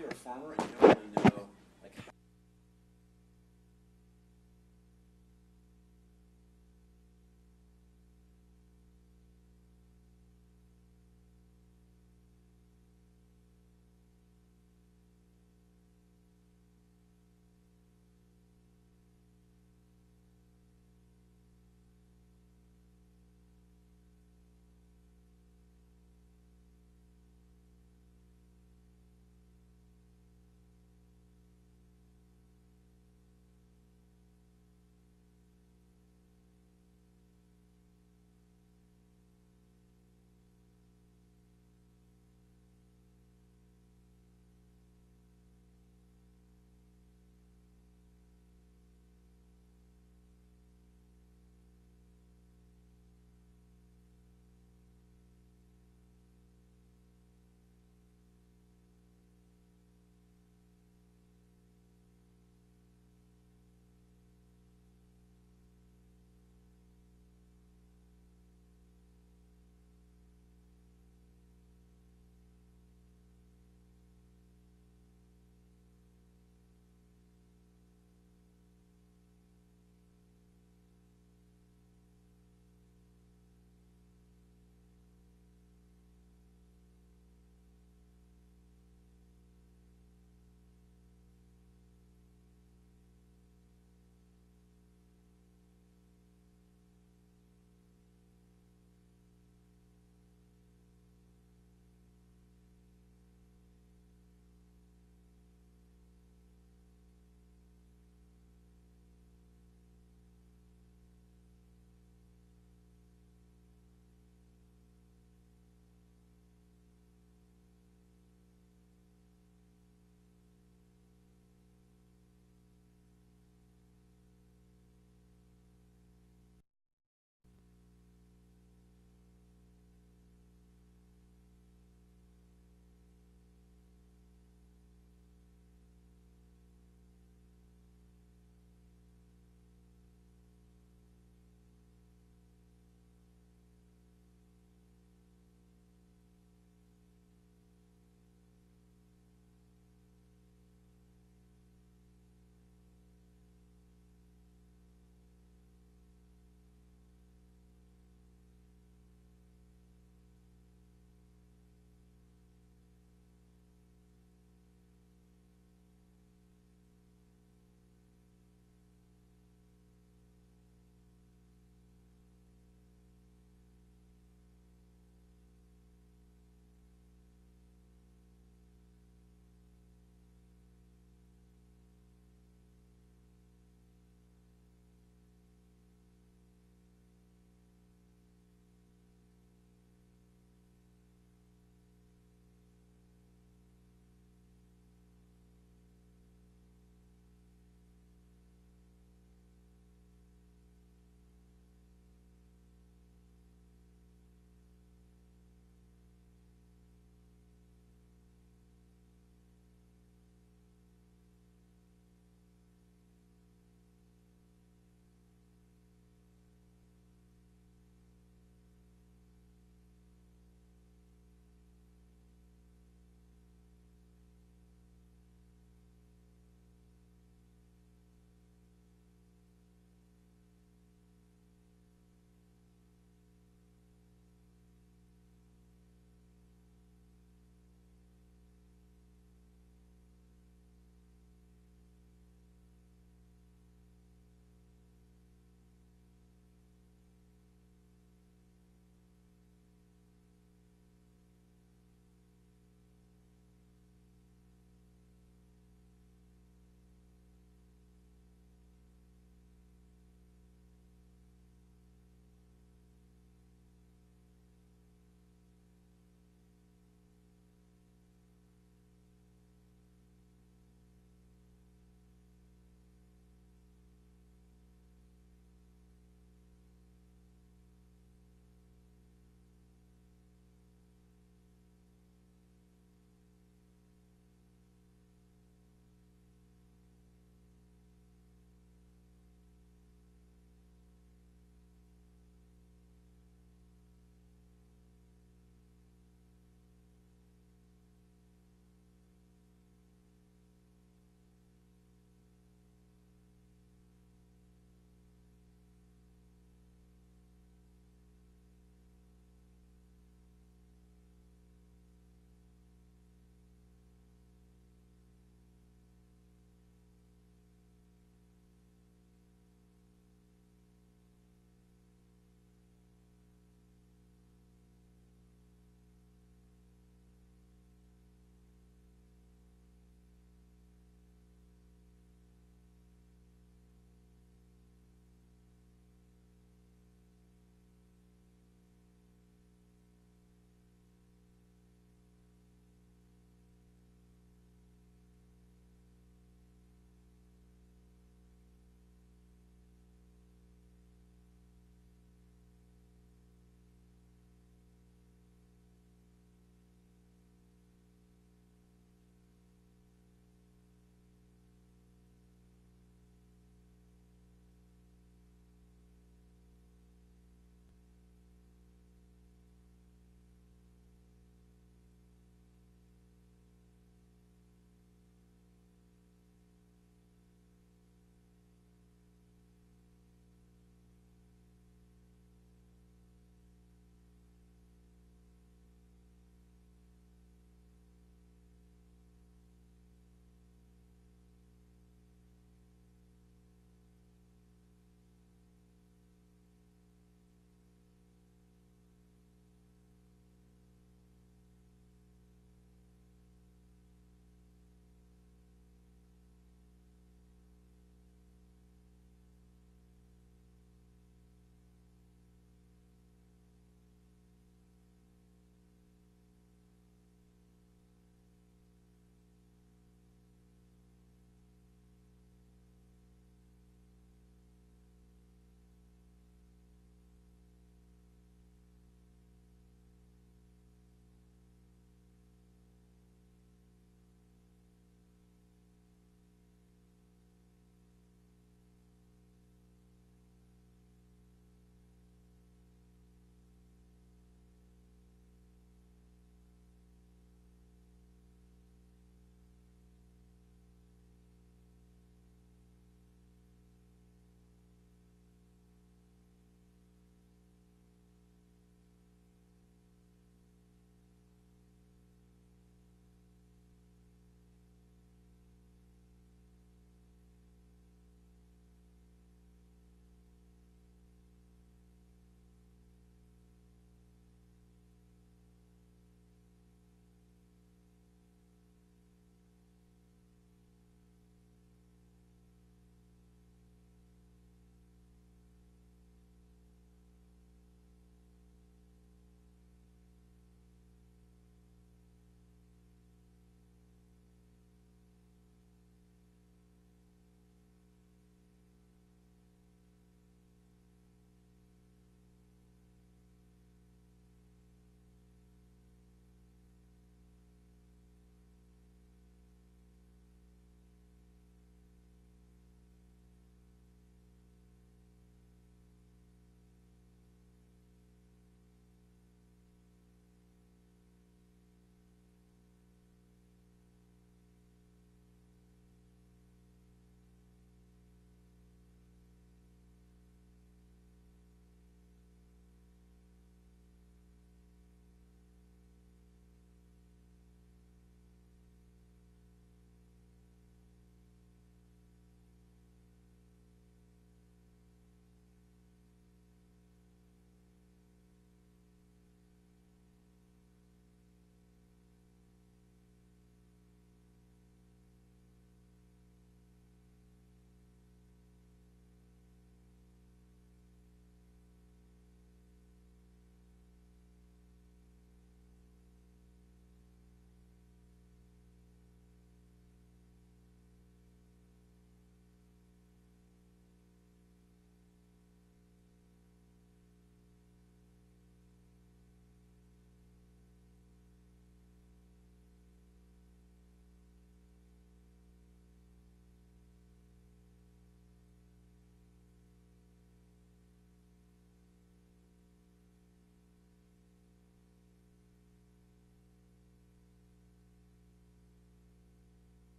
you're a farmer and you don't really know like how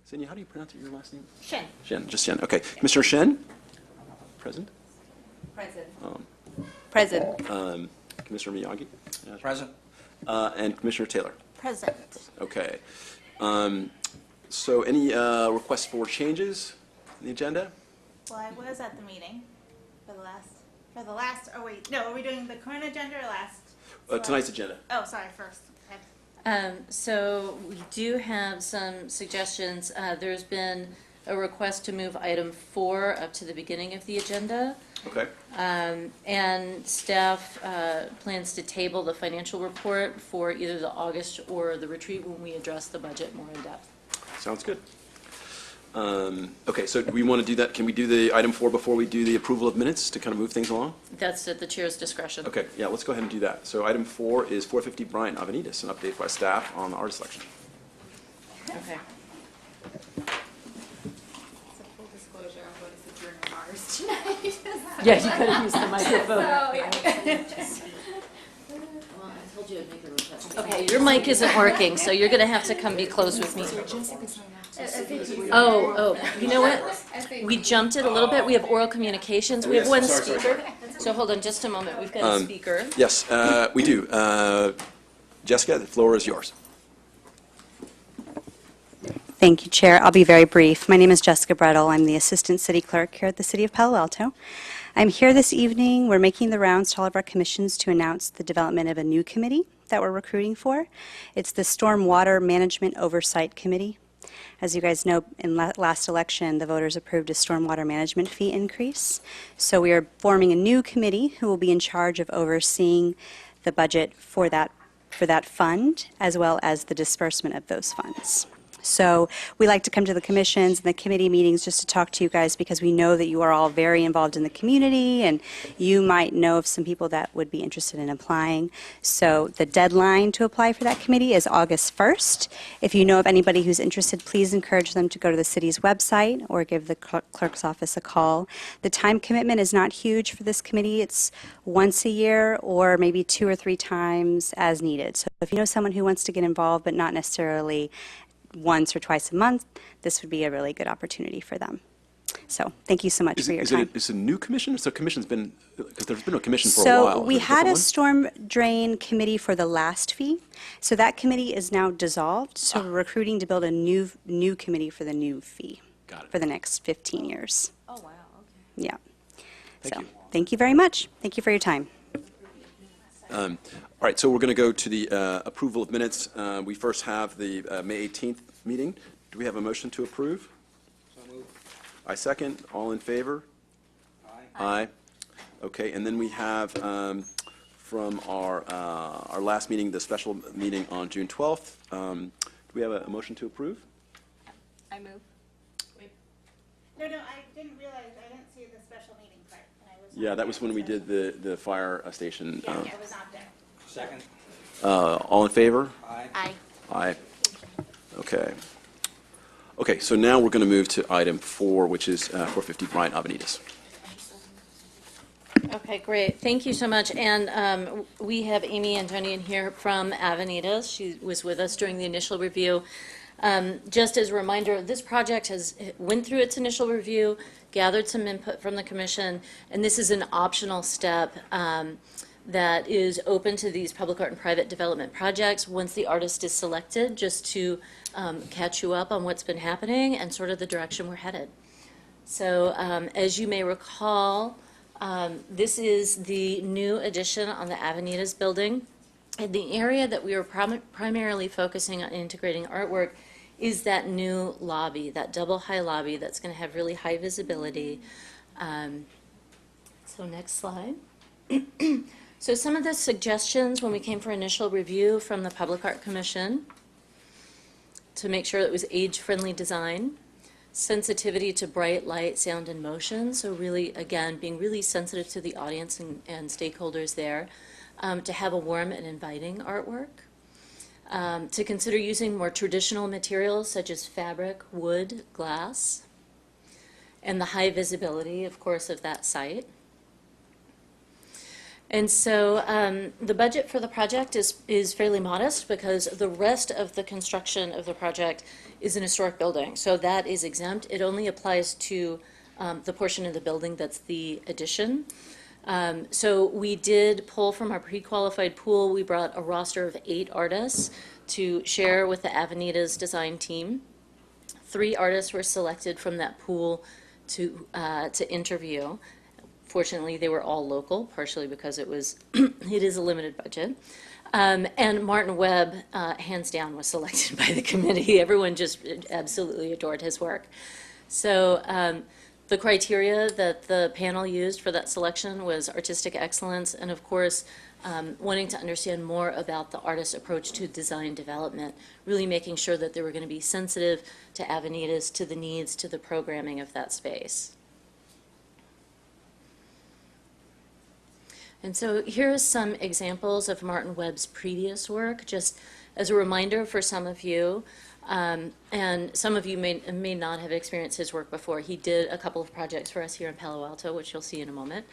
Xenia, how do you pronounce your last name? Shen. Shen, just Shen. Okay. Commissioner Shen? Present? Present. Present. Commissioner Miyagi? Present. And Commissioner Taylor? Present. Okay. So any requests for changes in the agenda? Well, I was at the meeting for the last, oh wait, no, are we doing the current agenda or last? Tonight's agenda. Oh, sorry, first. Okay. So we do have some suggestions. There's been a request to move item 4 up to the beginning of the agenda. Okay. And staff plans to table the financial report for either the August or the retreat when we address the budget more in depth. Sounds good. Okay, so do we want to do that? Can we do the item 4 before we do the approval of minutes to kind of move things along? That's at the chair's discretion. Okay, yeah, let's go ahead and do that. So item 4 is 450 Bryant Avenidas, an update by staff on the artist selection. Okay. So full disclosure, I'm going to sojourn Mars tonight. Yeah, you gotta use the microphone. Well, I told you I'd make a request. Okay, your mic isn't working, so you're gonna have to come be close with me. Oh, you know what? We jumped it a little bit. We have oral communications. We have one speaker. So hold on just a moment. We've got a speaker. Yes, we do. Jessica, the floor is yours. Thank you, Chair. I'll be very brief. My name is Jessica Brettel. I'm the Assistant City Clerk here at the City of Palo Alto. I'm here this evening. We're making the rounds to all of our commissions to announce the development of a new committee that we're recruiting for. It's the Stormwater Management Oversight Committee. As you guys know, in last election, the voters approved a stormwater management fee increase. So we are forming a new committee who will be in charge of overseeing the budget for that fund, as well as the disbursement of those funds. So we like to come to the commissions and the committee meetings just to talk to you guys because we know that you are all very involved in the community and you might know of some people that would be interested in applying. So the deadline to apply for that committee is August 1st. If you know of anybody who's interested, please encourage them to go to the city's website or give the clerk's office a call. The time commitment is not huge for this committee. It's once a year or maybe 2 or 3 times as needed. So if you know someone who wants to get involved but not necessarily once or twice a month, this would be a really good opportunity for them. So thank you so much for your time. Is it a new commission? So commission's been, because there's been a commission for a while. So we had a storm drain committee for the last fee. So that committee is now dissolved. So we're recruiting to build a new committee for the new fee. Got it. For the next 15 years. Oh, wow, okay. Yeah. Thank So you. thank you very much. Thank you for your time. All right, so we're going to go to the approval of minutes. We first have the May 18th meeting. Do we have a motion to approve? So moved. I second. All in favor? Aye. Okay, and then we have from our last meeting, the special meeting on June 12th. Do we have a motion to approve? I move. No, I didn't realize, I didn't see the special meeting part. And I was Yeah, not that was there. when we did the fire station. Yeah, I was not there. Second. All in favor? Aye. Aye. Aye. Okay. Okay, so now we're going to move to item 4, which is 450 Bryant Avenidas. Okay, great. Thank you so much. And we have Amy Antonian here from Avenidas. She was with us during the initial review. Just as a reminder, this project went through its initial review, gathered some input from the commission, and this is an optional step that is open to these public art and private development projects once the artist is selected, just to catch you up on what's been happening and sort of the direction we're headed. So as you may recall, this is the new addition on the Avenidas building. And the area that we were primarily focusing on integrating artwork is that new lobby, that double high lobby that's going to have really high visibility. So next slide. So some of the suggestions when we came for initial review from the Public Art Commission to make sure it was age-friendly design, sensitivity to bright light, sound, and motion. So really, again, being really sensitive to the audience and stakeholders there. To have a warm and inviting artwork. To consider using more traditional materials such as fabric, wood, glass. And the high visibility, of course, of that site. And so the budget for the project is fairly modest because the rest of the construction of the project is an historic building. So that is exempt. It only applies to the portion of the building that's the addition. So we did pull from our pre-qualified pool. We brought a roster of 8 artists to share with the Avenidas design team. 3 artists were selected from that pool to interview. Fortunately, they were all local, partially because it is a limited budget. And Martin Webb, hands down, was selected by the committee. Everyone just absolutely adored his work. So the criteria that the panel used for that selection was artistic excellence and, of course, wanting to understand more about the artist's approach to design development, really making sure that they were going to be sensitive to Avenidas, to the needs, to the programming of that space. And so here's some examples of Martin Webb's previous work, just as a reminder for some of you, and some of you may not have experienced his work before. He did a couple of projects for us here in Palo Alto, which you'll see in a moment.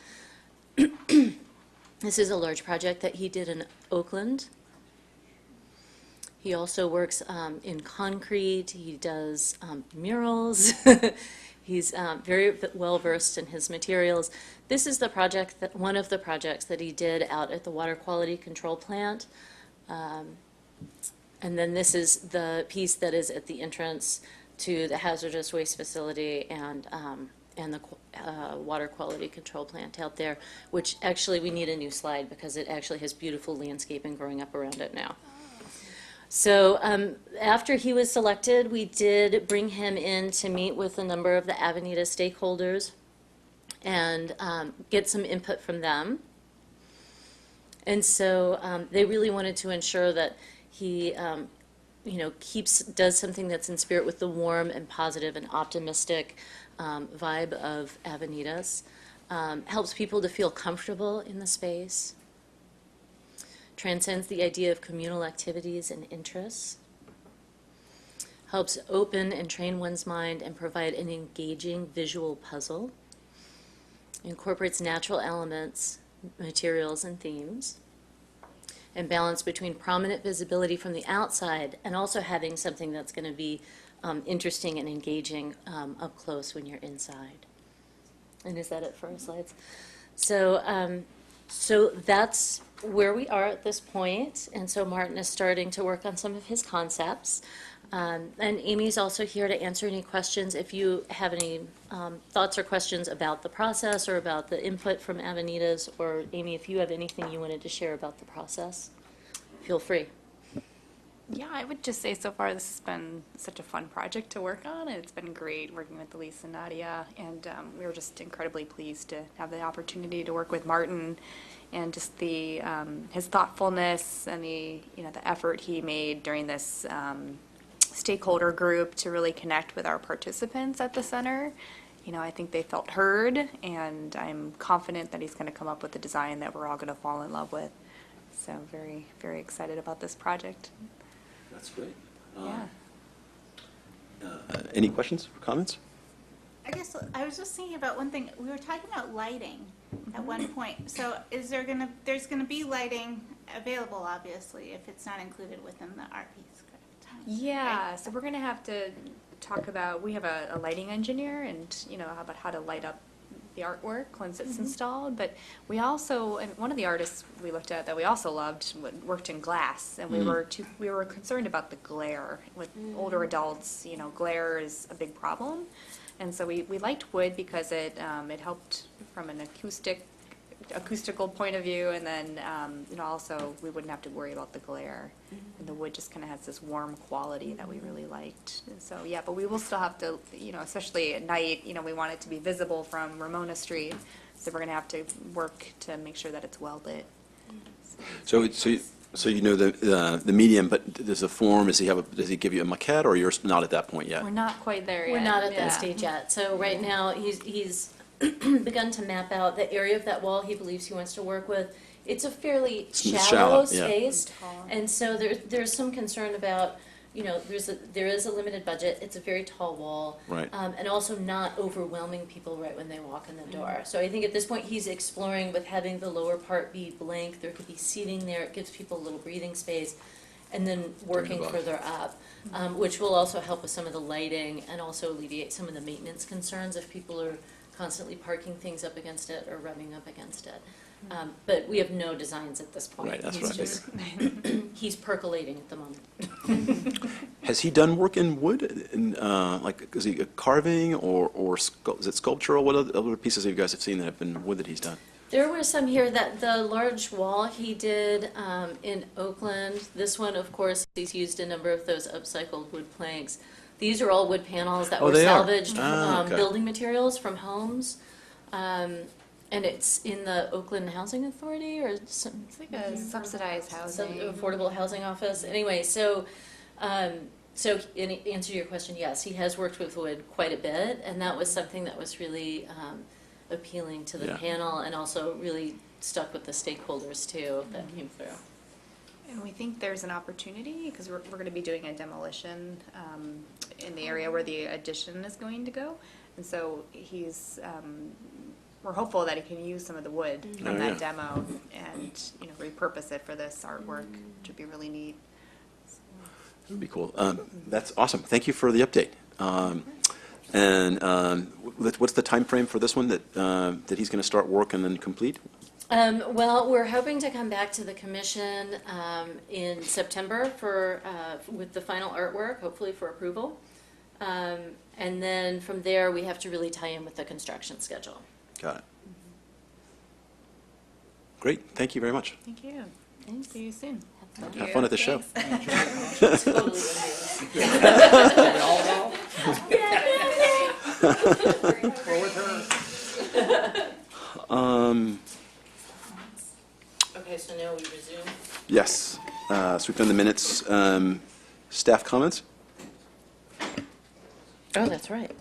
This is a large project that he did in Oakland. He also works in concrete. He does murals. He's very well versed in his materials. This is the project one of the projects that he did out at the water quality control plant. And then this is the piece that is at the entrance to the hazardous waste facility and the water quality control plant out there, which actually we need a new slide because it actually has beautiful landscaping growing up around it now. So after he was selected, we did bring him in to meet with a number of the Avenida stakeholders and get some input from them. And so they really wanted to ensure that he does something that's in spirit with the warm and positive and optimistic vibe of Avenidas, helps people to feel comfortable in the space, transcends the idea of communal activities and interests, helps open and train one's mind and provide an engaging visual puzzle, incorporates natural elements, materials, and themes, and balance between prominent visibility from the outside and also having something that's going to be interesting and engaging up close when you're inside. And is that it for our slides? So, so that's where we are at this point, and so Martin is starting to work on some of his concepts. And Amy's also here to answer any questions. If you have any thoughts or questions about the process or about the input from Avenidas, or Amy, if you have anything you wanted to share about the process, feel free. Yeah, I would just say so far this has been such a fun project to work on. It's been great working with Elise and Nadia, and we were just incredibly pleased to have the opportunity to work with Martin, and just the his thoughtfulness and the effort he made during this stakeholder group to really connect with our participants at the center. I think they felt heard, and I'm confident that he's going to come up with a design that we're all going to fall in love with. So very, very excited about this project. That's great. Yeah. Any questions or comments? I guess I was just thinking about one thing. We were talking about lighting at one point. So there's gonna be lighting available, obviously, if it's not included within the RP script. Yeah, Right? so we're going to have to talk about, we have a lighting engineer, and about how to light up the artwork once it's installed. But we also, and one of the artists we looked at that we also loved worked in glass, and we were concerned about the glare with older adults. Glare is a big problem, and so we liked wood because it helped from an acoustical point of view, and then also we wouldn't have to worry about the glare, and the wood just kind of has this warm quality that we really liked. And so yeah, but we will still have to, especially at night, we want it to be visible from Ramona Street, so we're going to have to work to make sure that it's well lit. So the medium, but does the form, does he give you a maquette, or you're not at that point yet? We're not quite there yet. We're not at Yeah. that stage yet. So right now, he's begun to map out the area of that wall he believes he wants to work with. It's a fairly shallow yeah. space, and so there's some concern about there is a limited budget. It's a very tall wall. Right. And also not overwhelming people right when they walk in the door. So I think at this point, he's exploring with having the lower part be blank. There could be seating there. It gives people a little breathing space. And then working above. further up, which will also help with some of the lighting and also alleviate some of the maintenance concerns if people are constantly parking things up against it or rubbing up against it. But we have no designs at this point. Right, that's He's what I just- He's percolating at the moment. Has he done work in wood? Like, is he carving or is it sculptural? What other pieces have you guys have seen that have been wood that he's done? There were some here that the large wall he did in Oakland. This one, of course, he's used a number of those upcycled wood planks. These are all wood panels that Oh, were they are? salvaged Okay. building materials from homes. And it's in the Oakland Housing Authority or some. It's like a subsidized Some housing. affordable housing office. Anyway, so in answer to your question, yes, he has worked with wood quite a bit, and that was something that was really appealing to the Yeah. panel and also really stuck with the stakeholders too that came through. And we think there's an opportunity, because we're going to be doing a demolition in the area where the addition is going to go. And so we're hopeful that he can use some of the wood Oh, from yeah. that demo and, repurpose it for this artwork, which would be really neat. That would be cool. That's awesome. Thank you for the update. What's the time frame for this one that he's going to start work and then complete? Well, we're hoping to come back to the commission in September with the final artwork, hopefully for approval. And then from there, we have to really tie in with the construction schedule. Got it. Great. Thank you very much. Thank you. Thanks. See you soon. Have fun at the show. Totally Okay, so now we resume. Yes. So we've done the minutes. Staff comments? Oh, that's right.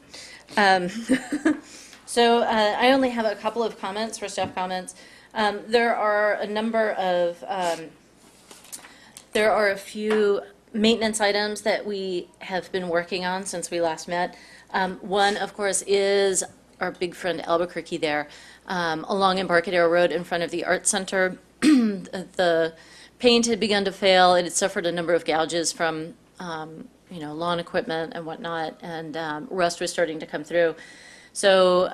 So I only have a couple of comments for staff comments. There are a few maintenance items that we have been working on since we last met. One, of course, is our big friend Albuquerque there, along Embarcadero Road in front of the Art Center. The paint had begun to fail. It had suffered a number of gouges from lawn equipment and whatnot, and rust was starting to come through. So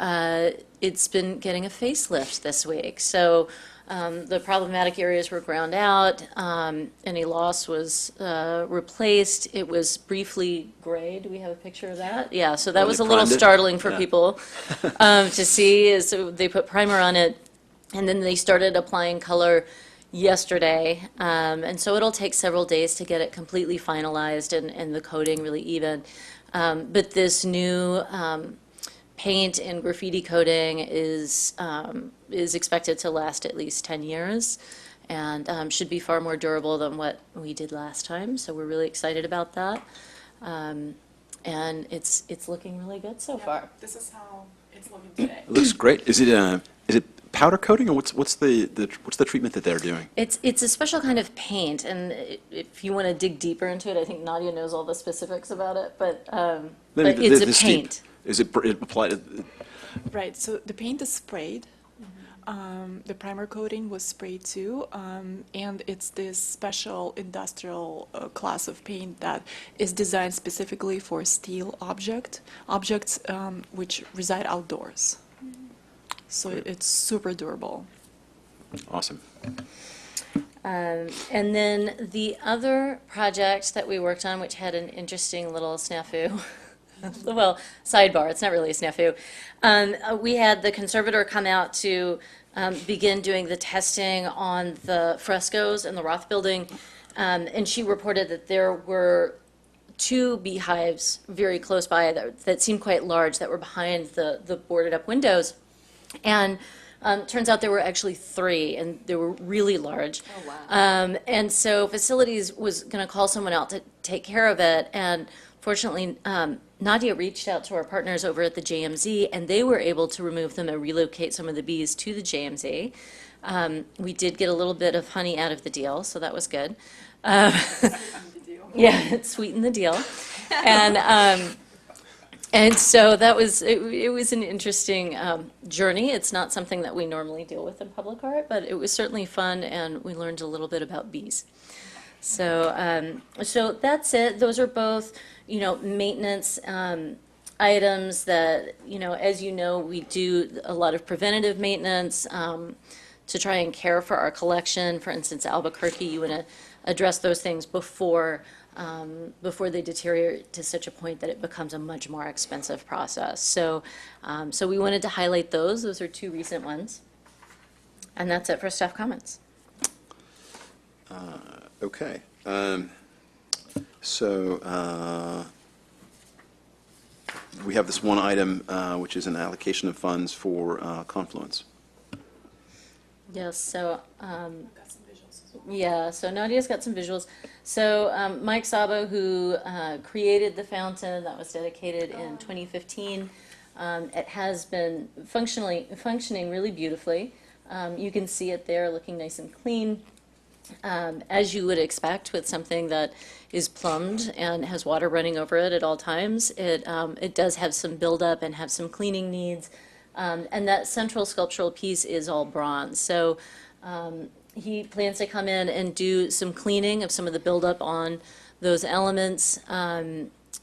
it's been getting a facelift this week. So the problematic areas were ground out. Any loss was replaced. It was briefly grayed. Do we have a picture of that? Yeah, so that Oh, was they a little primed it? startling for Yeah. people to see. So they put primer on it, and then they started applying color yesterday. And so it'll take several days to get it completely finalized and the coating really even. But this new paint and graffiti coating is expected to last at least 10 years and should be far more durable than what we did last time. So we're really excited about that. And it's looking really good so far. This is how it's looking today. It looks great. Is it powder coating or what's the treatment that they're doing? It's a special kind of paint, and if you want to dig deeper into it, I think Nadia knows all the specifics about it, but it's a paint. Is it applied? Right, so the paint is sprayed. The primer coating was sprayed too, and it's this special industrial class of paint that is designed specifically for steel objects which reside outdoors. So it's super durable. Awesome. And then the other project that we worked on, which had an interesting little snafu, well, sidebar, it's not really a snafu. We had the conservator come out to begin doing the testing on the frescoes in the Roth building, and she reported that there were 2 beehives very close by that seemed quite large that were behind the boarded up windows. And turns out there were actually 3, and they were really large. Oh, wow. And so facilities was going to call someone out to take care of it. And fortunately, Nadia reached out to our partners over at the JMZ, and they were able to remove them and relocate some of the bees to the JMZ. We did get a little bit of honey out of the deal, so that was good. Yeah, it sweetened the deal. And so that was, it was an interesting journey. It's not something that we normally deal with in public art, but it was certainly fun, and we learned a little bit about bees. So, so that's it. Those are both, maintenance items that, as you know, we do a lot of preventative maintenance to try and care for our collection. For instance, Albuquerque, you want to address those things before they deteriorate to such a point that it becomes a much more expensive process. So, so we wanted to highlight those. Those are two recent ones. And that's it for staff comments. Okay. So we have this one item, which is an allocation of funds for Confluence. Yes, so, yeah, so Nadia's got some visuals. So Mike Sabo, who created the fountain that was dedicated in 2015, it has been functioning really beautifully. You can see it there looking nice and clean. As you would expect with something that is plumbed and has water running over it at all times, it does have some buildup and have some cleaning needs. And that central sculptural piece is all bronze. So he plans to come in and do some cleaning of some of the buildup on those elements.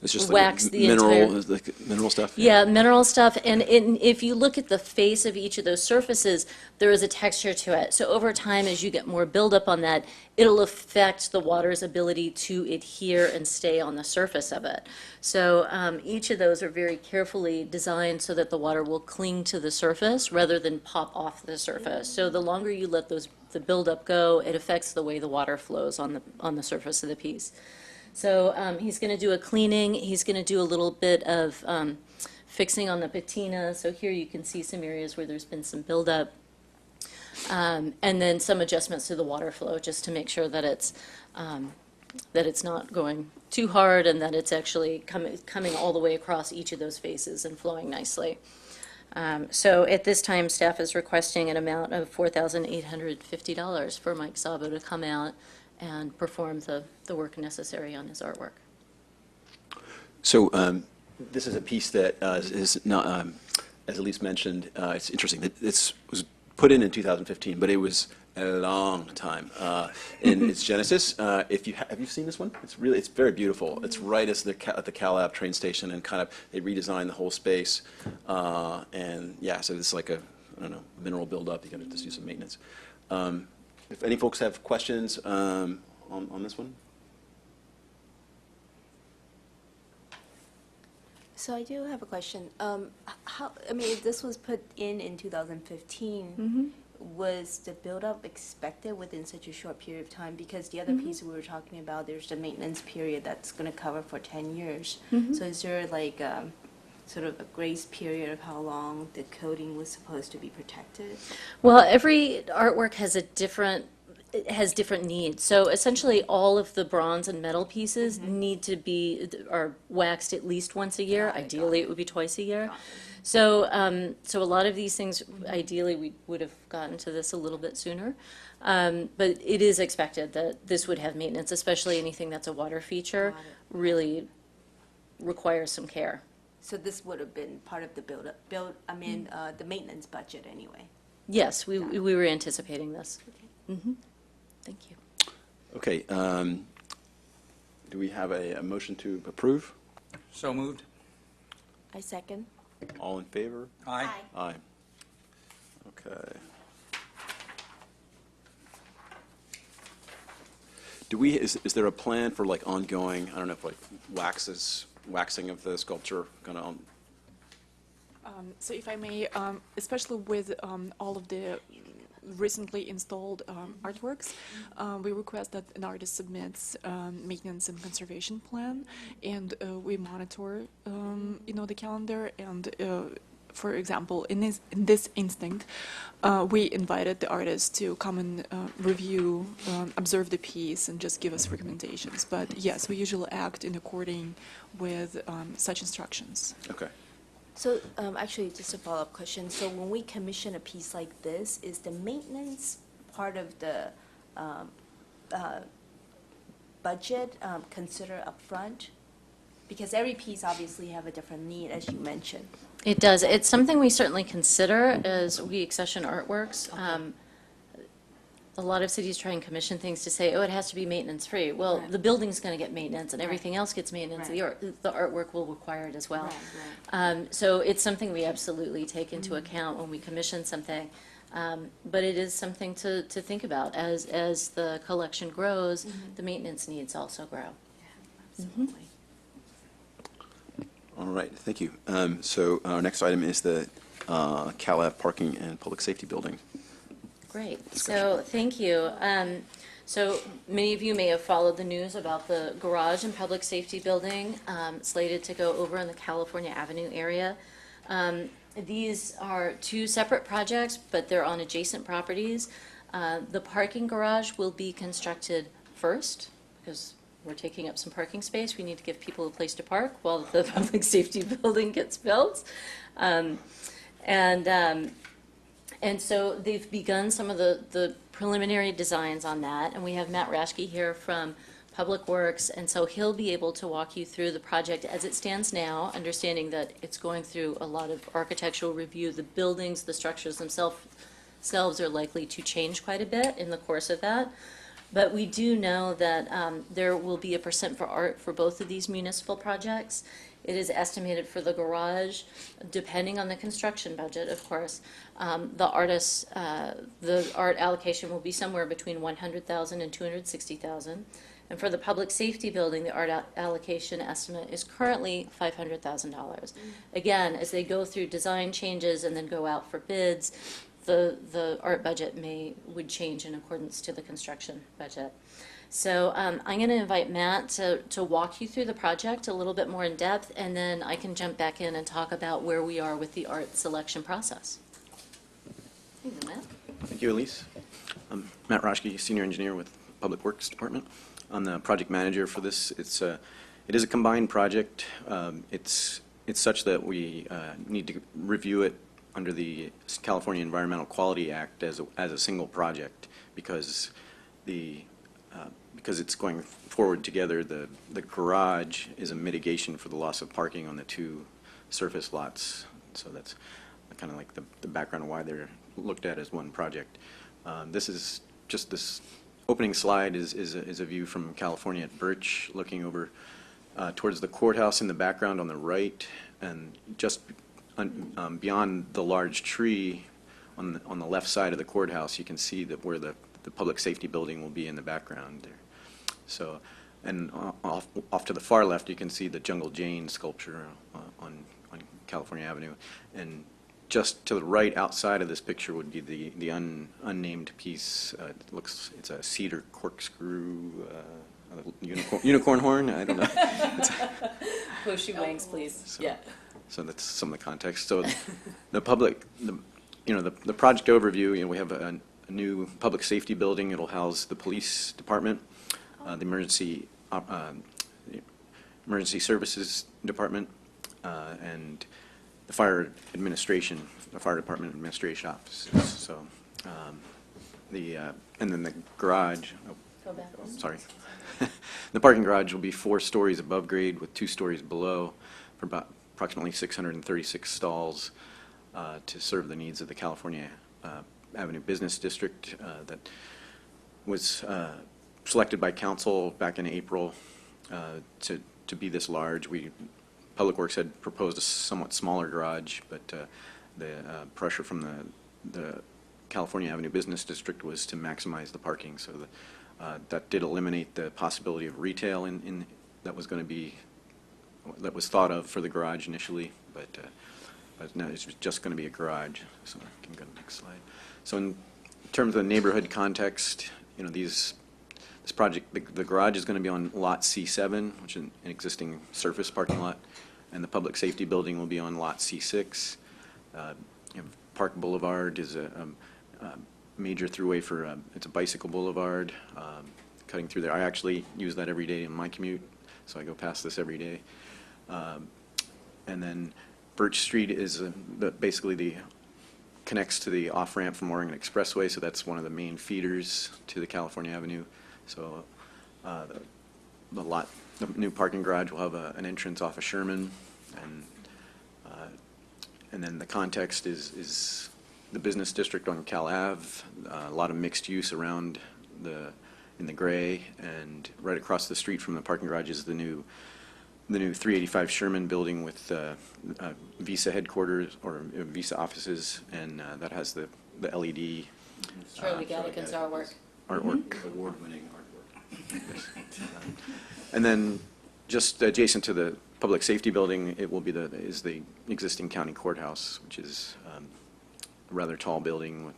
It's just wax like the mineral stuff? Yeah, mineral stuff. And if you look at the face of each of those surfaces, there is a texture to it. So over time, as you get more buildup on that, it'll affect the water's ability to adhere and stay on the surface of it. So each of those are very carefully designed so that the water will cling to the surface rather than pop off the surface. So the longer you let the buildup go, it affects the way the water flows on the surface of the piece. So he's going to do a cleaning. He's going to do a little bit of fixing on the patina. So here you can see some areas where there's been some buildup. And then some adjustments to the water flow just to make sure that it's not going too hard and that it's actually coming all the way across each of those faces and flowing nicely. So at this time, staff is requesting an amount of $4,850 for Mike Sabo to come out and perform the work necessary on his artwork. So this is a piece that is not, as Elise mentioned, it's interesting. This was put in 2015, but it was a long time in its genesis. Have you seen this one? It's very beautiful. It's right at the CalApp train station, and kind of they redesigned the whole space. And yeah, so it's like mineral buildup. You got to just do some maintenance. If any folks have questions on this one? So I do have a question. If this was put in 2015, was the build-up expected within such a short period of time? Because the other piece we were talking about, there's the maintenance period that's going to cover for 10 years. So is there like sort of a grace period of how long the coating was supposed to be protected? Well, every artwork has different needs. So essentially, all of the bronze and metal pieces are waxed at least once a year. Ideally, it would be twice a year. So, so a lot of these things, ideally, we would have gotten to this a little bit sooner. But it is expected that this would have maintenance, especially anything that's a water feature, really requires some care. So this would have been part of the the maintenance budget anyway. Yes, we were anticipating this. Thank you. Okay. Do we have a motion to approve? So moved. I second. All in favor? Aye. Aye. Okay. Is there a plan for like ongoing, I don't know, if like waxing of the sculpture kind of So if I may, especially with all of the recently installed artworks, we request that an artist submits maintenance and conservation plan, and we monitor, the calendar. And for example, in this instinct, we invited the artist to come and review, observe the piece, and just give us recommendations. But yes, we usually act in according with such instructions. Okay. So actually, just a follow-up question. So when we commission a piece like this, is the maintenance part of the budget considered upfront? Because every piece obviously have a different need, as you mentioned. It does. It's something we certainly consider as we accession artworks. A lot of cities try and commission things to say, oh, it has to be maintenance-free. Well, Right. the building's going to get maintenance, and Right. everything else gets maintenance. Right. The artwork will require it as well. Right, So it's something we absolutely take into account when we commission something. But it is something to think about. As the collection grows, the maintenance needs also grow. Absolutely. All right, thank you. So our next item is the CalAV Parking and Public Safety Building. Great, so thank you. So many of you may have followed the news about the garage and public safety building slated to go over in the California Avenue area. These are two separate projects, but they're on adjacent properties. The parking garage will be constructed first, because we're taking up some parking space. We need to give people a place to park while the public safety building gets built. And so they've begun some of the preliminary designs on that, and we have Matt Raschke here from Public Works, and so he'll be able to walk you through the project as it stands now, understanding that it's going through a lot of architectural review. The buildings, the structures themselves are likely to change quite a bit in the course of that. But we do know that there will be a percent for art for both of these municipal projects. It is estimated for the garage, depending on the construction budget, of course, the art allocation will be somewhere between $100,000 and $260,000. And for the public safety building, the art allocation estimate is currently $500,000. Again, as they go through design changes and then go out for bids, the art budget would change in accordance to the construction budget. So I'm going to invite Matt to walk you through the project a little bit more in depth, and then I can jump back in and talk about where we are with the art selection process. Here you go, Matt. Thank you, Elise. I'm Matt Raschke, Senior Engineer with Public Works Department. I'm the project manager for this. It is a combined project. It's such that we need to review it under the California Environmental Quality Act as a single project because it's going forward together. The garage is a mitigation for the loss of parking on the two surface lots. So that's kind of like the background of why they're looked at as one project. This opening slide is a view from California at Birch, looking over towards the courthouse in the background on the right, and just beyond the large tree on the left side of the courthouse, you can see that where the public safety building will be in the background there. So, and off to the far left, you can see the Jungle Jane sculpture on California Avenue, and just to the right outside of this picture would be the unnamed piece. It's a cedar corkscrew unicorn horn. I don't know. Push your wings, please. So- Yeah. So that's some of the context. So the project overview, we have a new public safety building. It'll house the police department, the emergency services department, and the fire department administration offices. So and then the garage. Go back. Sorry. The parking garage will be 4 stories above grade with 2 stories below for approximately 636 stalls to serve the needs of the California Avenue Business District that was selected by council back in April to be this large. Public Works had proposed a somewhat smaller garage, but the pressure from the California Avenue Business District was to maximize the parking, so that did eliminate the possibility of retail that was thought of for the garage initially, but now it's just going to be a garage. So I can go to the next slide. So in terms of the neighborhood context, this project, the garage is going to be on lot C7, which is an existing surface parking lot, and the public safety building will be on lot C6. Park Boulevard is a major throughway it's a bicycle boulevard cutting through there. I actually use that every day in my commute, so I go past this every day. And then Birch Street is basically connects to the off-ramp from Oregon Expressway, so that's one of the main feeders to the California Avenue. So the new parking garage will have an entrance off of Sherman, and then the context is the business district on Cal Ave, a lot of mixed use around in the gray, and right across the street from the parking garage is the new 385 Sherman building with Visa headquarters or Visa offices, and that has the LED Charlie Galligan's artwork. Award-winning artwork. And then just adjacent to the public safety building, it will be is the existing county courthouse, which is a rather tall building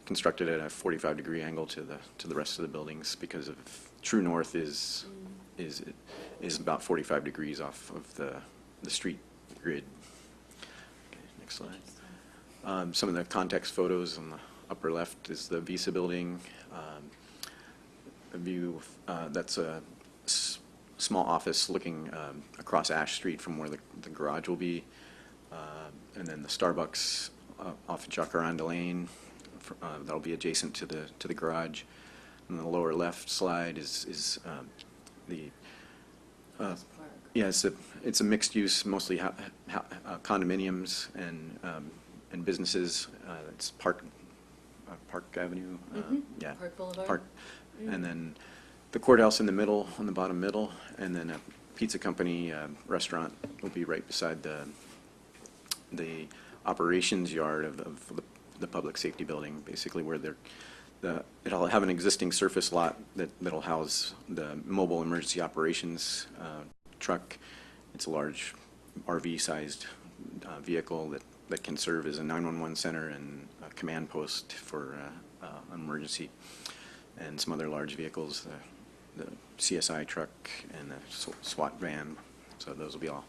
constructed at a 45-degree angle to the rest of the buildings, because of true north is about 45 degrees off of the street grid. Okay, next slide. Some of the context photos on the upper left is the Visa building. A view that's a small office looking across Ash Street from where the garage will be, and then the Starbucks off of Jacaranda Lane that'll be adjacent to the garage. And the lower left slide is the yeah, it's a mixed use, mostly condominiums and businesses. It's Park Avenue. Yeah, Park Boulevard. Park, and then the courthouse in the middle, on the bottom middle, and then a pizza company restaurant will be right beside the operations yard of the public safety building, basically where it'll have an existing surface lot that'll house the mobile emergency operations truck. It's a large RV-sized vehicle that can serve as a 911 center and a command post for an emergency, and some other large vehicles, the CSI truck and the SWAT van. So those will be all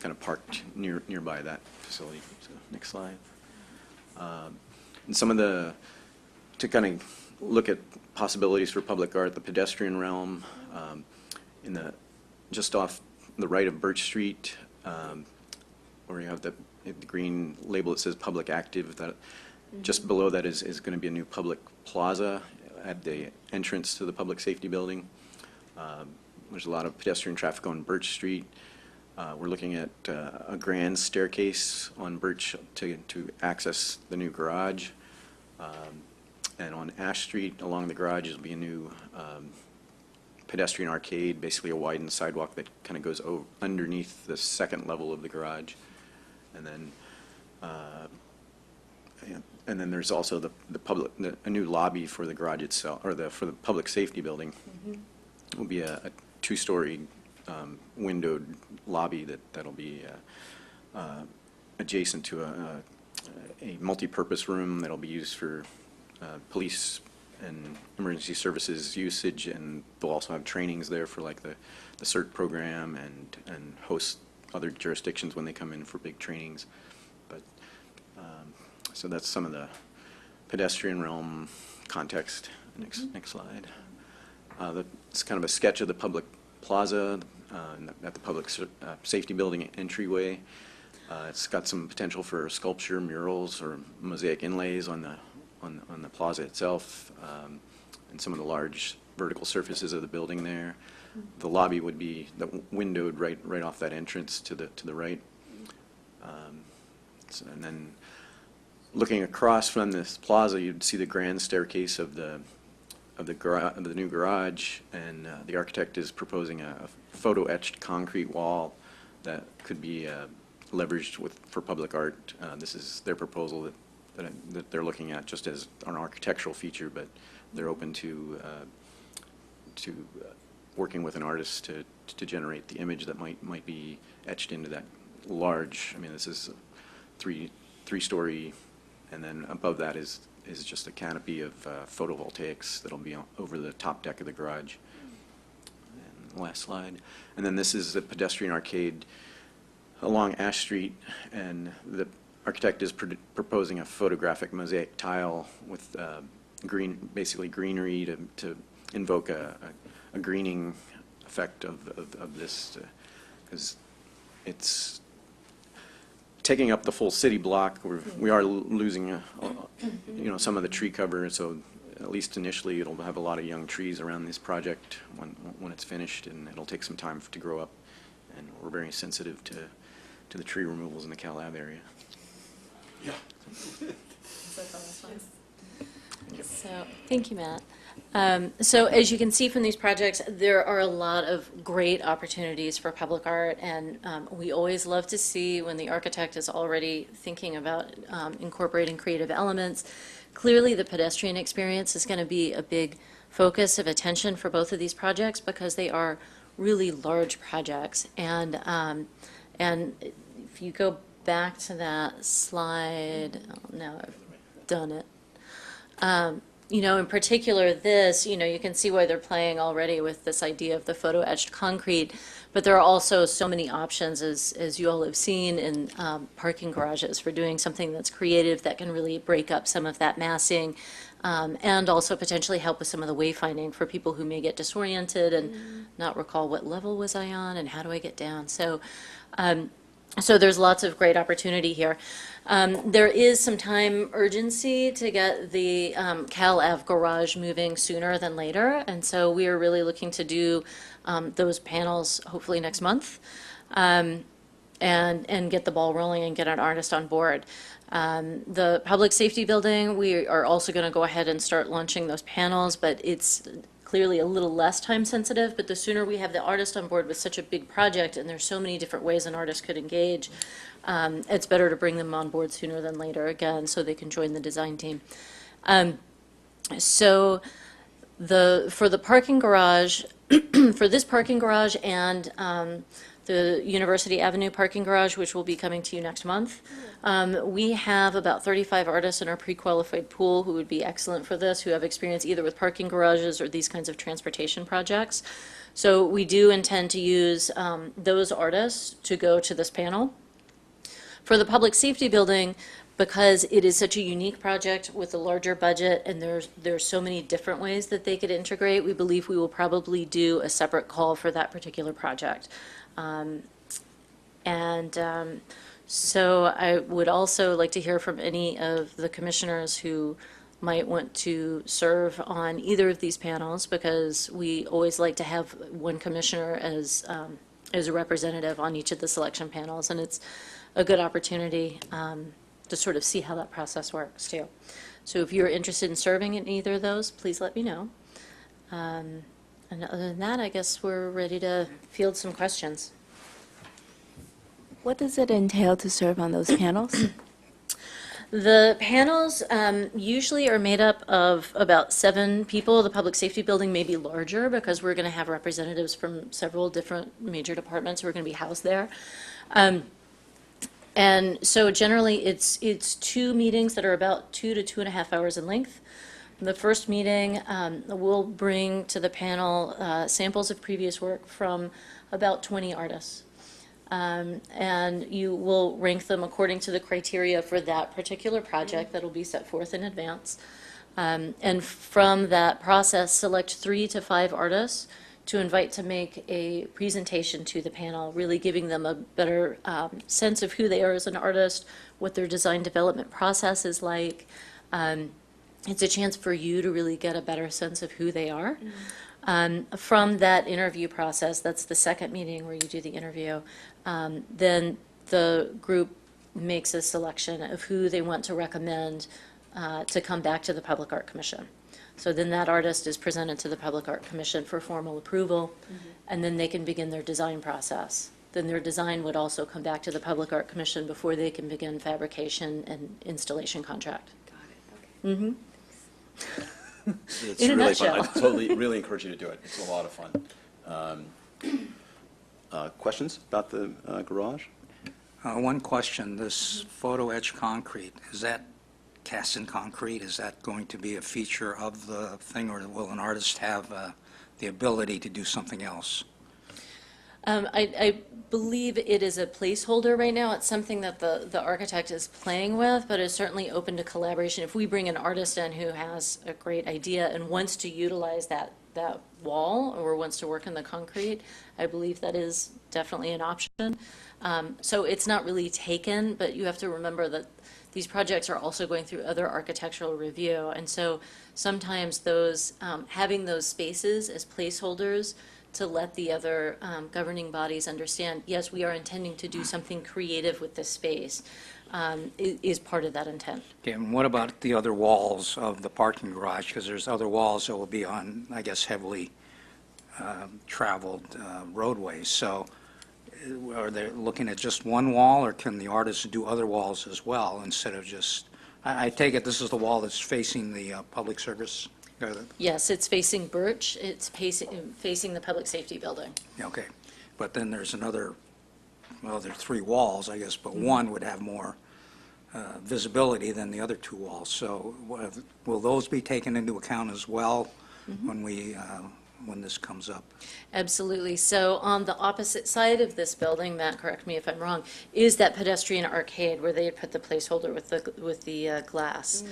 kind of parked nearby that facility. So next slide. And some of to kind of look at possibilities for public art, the pedestrian realm, just off the right of Birch Street, where you have the green label that says public active, that just below that is going to be a new public plaza at the entrance to the public safety building. There's a lot of pedestrian traffic on Birch Street. We're looking at a grand staircase on Birch to access the new garage. And on Ash Street, along the garage, will be a new pedestrian arcade, basically a widened sidewalk that kind of goes underneath the second level of the garage. And then there's also a new lobby for the garage itself, or for the public safety building. It will be a two-story windowed lobby that'll be adjacent to a multi-purpose room that'll be used for police and emergency services usage, and they'll also have trainings there for like the CERT program and host other jurisdictions when they come in for big trainings. But so that's some of the pedestrian realm context. Next slide. It's kind of a sketch of the public plaza at the public safety building entryway. It's got some potential for sculpture, murals, or mosaic inlays on the plaza itself, and some of the large vertical surfaces of the building there. The lobby would be windowed right off that entrance to the right. And then looking across from this plaza, you'd see the grand staircase of the new garage, and the architect is proposing a photo etched concrete wall that could be leveraged for public art. This is their proposal that they're looking at just as an architectural feature, but they're open to working with an artist to generate the image that might be etched into that large. I mean, this is three-story, and then above that is just a canopy of photovoltaics that'll be over the top deck of the garage. And last slide. And then this is a pedestrian arcade along Ash Street, and the architect is proposing a photographic mosaic tile with basically greenery to invoke a greening effect of this, because it's taking up the full city block. We are losing some of the tree cover, so at least initially, it'll have a lot of young trees around this project when it's finished, and it'll take some time to grow up. And we're very sensitive to the tree removals in the Cal Ave area. So, thank you, Matt. So as you can see from these projects, there are a lot of great opportunities for public art, and we always love to see when the architect is already thinking about incorporating creative elements. Clearly, the pedestrian experience is going to be a big focus of attention for both of these projects because they are really large projects. And if you go back to that slide, oh, now I've done it. You know, in particular this, you know, you can see why they're playing already with this idea of the photo etched concrete, but there are also so many options, as you all have seen, in parking garages for doing something that's creative that can really break up some of that massing, and also potentially help with some of the wayfinding for people who may get disoriented and not recall what level was I on and how do I get down. So, so there's lots of great opportunity here. There is some time urgency to get the Cal Ave garage moving sooner than later, and so we are really looking to do those panels hopefully next month, and get the ball rolling and get an artist on board. The public safety building, we are also going to go ahead and start launching those panels, but it's clearly a little less time sensitive, but the sooner we have the artist on board with such a big project, and there's so many different ways an artist could engage, it's better to bring them on board sooner than later, again, so they can join the design team. So for the parking garage, for this parking garage and the University Avenue parking garage, which will be coming to you next month, we have about 35 artists in our pre-qualified pool who would be excellent for this, who have experience either with parking garages or these kinds of transportation projects. So we do intend to use those artists to go to this panel. For the public safety building, because it is such a unique project with a larger budget and there's so many different ways that they could integrate, we believe we will probably do a separate call for that particular project. So I would also like to hear from any of the commissioners who might want to serve on either of these panels, because we always like to have one commissioner as a representative on each of the selection panels, and it's a good opportunity to sort of see how that process works too. So if you're interested in serving in either of those, please let me know. And other than that, I guess we're ready to field some questions. What does it entail to serve on those panels? The panels usually are made up of about 7 people. The public safety building may be larger because we're going to have representatives from several different major departments who are going to be housed there. And so generally it's 2 meetings that are about 2 to 2.5 hours in length. The first meeting, we'll bring to the panel samples of previous work from about 20 artists. And you will rank them according to the criteria for that particular project that will be set forth in advance. And from that process, select 3 to 5 artists to invite to make a presentation to the panel, really giving them a better sense of who they are as an artist, what their design development process is like. It's a chance for you to really get a better sense of who they are. From that interview process, that's the second meeting where you do the interview, then the group makes a selection of who they want to recommend to come back to the Public Art Commission. So then that artist is presented to the Public Art Commission for formal approval, and then they can begin their design process. Then their design would also come back to the Public Art Commission before they can begin fabrication and installation contract. Got it, okay. It's In a really fun. nutshell. I really encourage you to do it. It's a lot of fun. Questions about the garage? One question, this photo etch concrete, is that cast in concrete? Is that going to be a feature of the thing, or will an artist have the ability to do something else? I believe it is a placeholder right now. It's something that the architect is playing with, but is certainly open to collaboration. If we bring an artist in who has a great idea and wants to utilize that wall or wants to work in the concrete, I believe that is definitely an option. So it's not really taken, but you have to remember that these projects are also going through other architectural review. And so sometimes those, having those spaces as placeholders to let the other governing bodies understand, yes, we are intending to do something creative with this space, is part of that intent. Okay, and what about the other walls of the parking garage? Because there's other walls that will be on, I guess, heavily traveled roadways. So are they looking at just one wall, or can the artists do other walls as well instead of just, I take it this is the wall that's facing the public service? Yes, it's facing Birch, it's facing the public safety building. Okay, but then there's another, well, there are three walls, I guess, but one would have more visibility than the other two walls. So will those be taken into account as well when this comes up? Absolutely. So on the opposite side of this building, Matt, correct me if I'm wrong, is that pedestrian arcade where they had put the placeholder with the glass.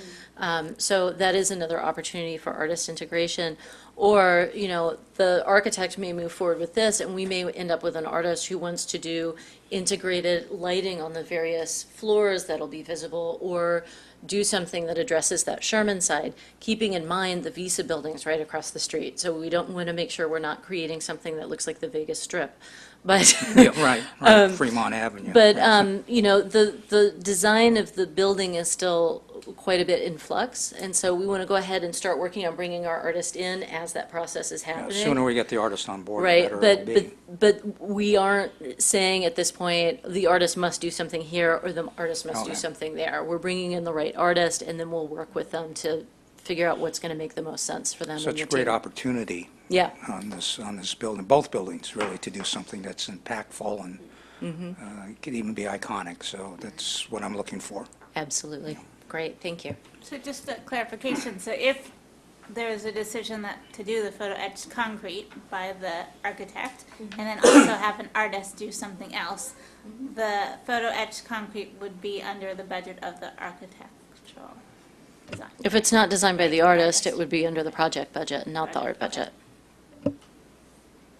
So that is another opportunity for artist integration. Or, you know, the architect may move forward with this, and we may end up with an artist who wants to do integrated lighting on the various floors that'll be visible, or do something that addresses that Sherman side, keeping in mind the Visa building's right across the street. So we don't want to make sure we're not creating something that looks like the Vegas Strip. But Yeah, right, Fremont Avenue. but, you know, the design of the building is still quite a bit in flux, and so we want to go ahead and start working on bringing our artist in as that process is The happening. sooner we get the artist on board, the Right, better it'll be. but we aren't saying at this point, the artist must do something here, or the artist must do Okay. something there. We're bringing in the right artist, and then we'll work with them to figure out what's going to make the most sense for them and Such the a great team. opportunity Yeah. on this building, both buildings, really, to do something that's impactful and it could even be iconic. So that's what I'm looking for. Absolutely. Great, thank you. So just a clarification, so if there's a decision that, to do the photo etched concrete by the architect, and then also have an artist do something else, the photo etched concrete would be under the budget of the architectural design. If it's not designed by the artist, it would be under the project budget, not the art budget.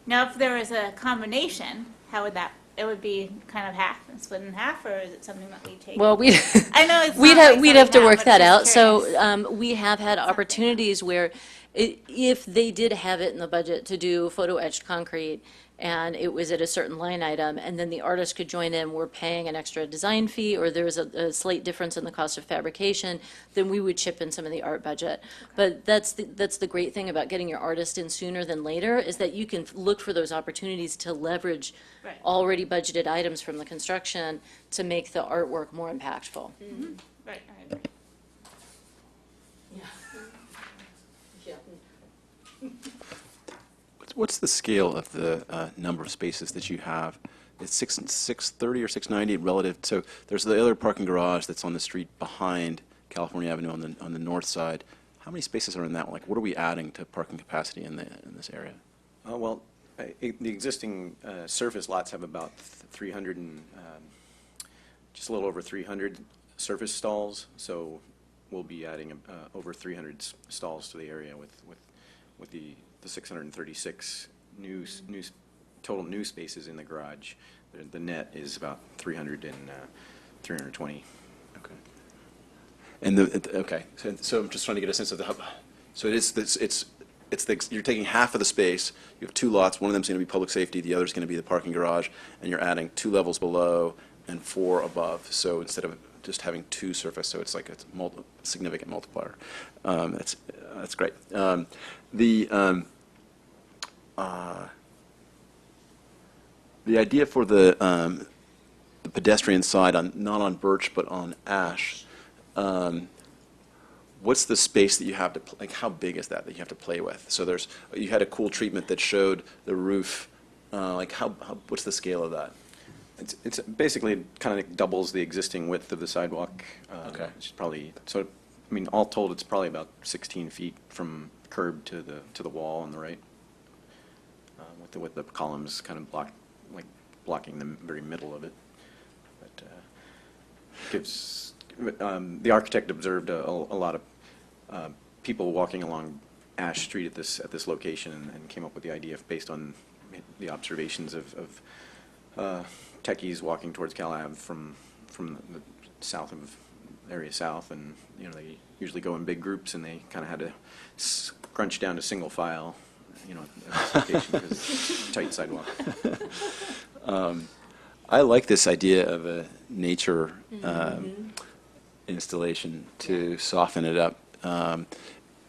Now, if there was a combination, how would that, it would be kind of half, split in half, or is it something that we take? Well, we, I know it's we'd not have, like we'd have to something work but that out. just So, curious. we have had opportunities where if they did have it in the budget to do photo etched concrete, and it was at a certain line item, and then the artist could join in, we're paying an extra design fee, or there was a slight difference in the cost of fabrication, then we would chip in some of the art budget. But that's the great thing about getting your artist in sooner than later, is that you can look for those opportunities to leverage Right. already budgeted items from the construction to make the artwork more impactful. Right, I agree. What's the scale of the number of spaces that you have? It's 630 or 690 relative, so there's the other parking garage that's on the street behind California Avenue on the north side. How many spaces are in that one? Like, what are we adding to parking capacity in this area? The existing surface lots have about 300 and, just a little over 300 surface stalls, so we'll be adding over 300 stalls to the area with the 636 total new spaces in the garage. The net is about 300 and 320. Okay. And okay, so I'm just trying to get a sense of the hub. So you're taking half of the space, you have two lots, one of them's going to be public safety, the other's going to be the parking garage, and you're adding 2 levels below and 4 above. So instead of just having 2 surface, so it's like a significant multiplier. That's great. The idea for the pedestrian side, not on Birch, but on Ash, what's the space that you have to, like, how big is that you have to play with? So you had a cool treatment that showed the roof, like what's the scale of that? It's basically kind of doubles the existing width of the sidewalk. Okay. It's probably, so, I mean, all told, it's probably about 16 feet from curb to the wall on the right, with the columns kind of blocking the very middle of it. But gives, the architect observed a lot of people walking along Ash Street at this location, and came up with the idea based on the observations of techies walking towards Cal Ave from the south of area south, and they usually go in big groups, and they kind of had to crunch down to single file, at this location because it's a tight sidewalk. I like this idea of a nature installation to soften it up.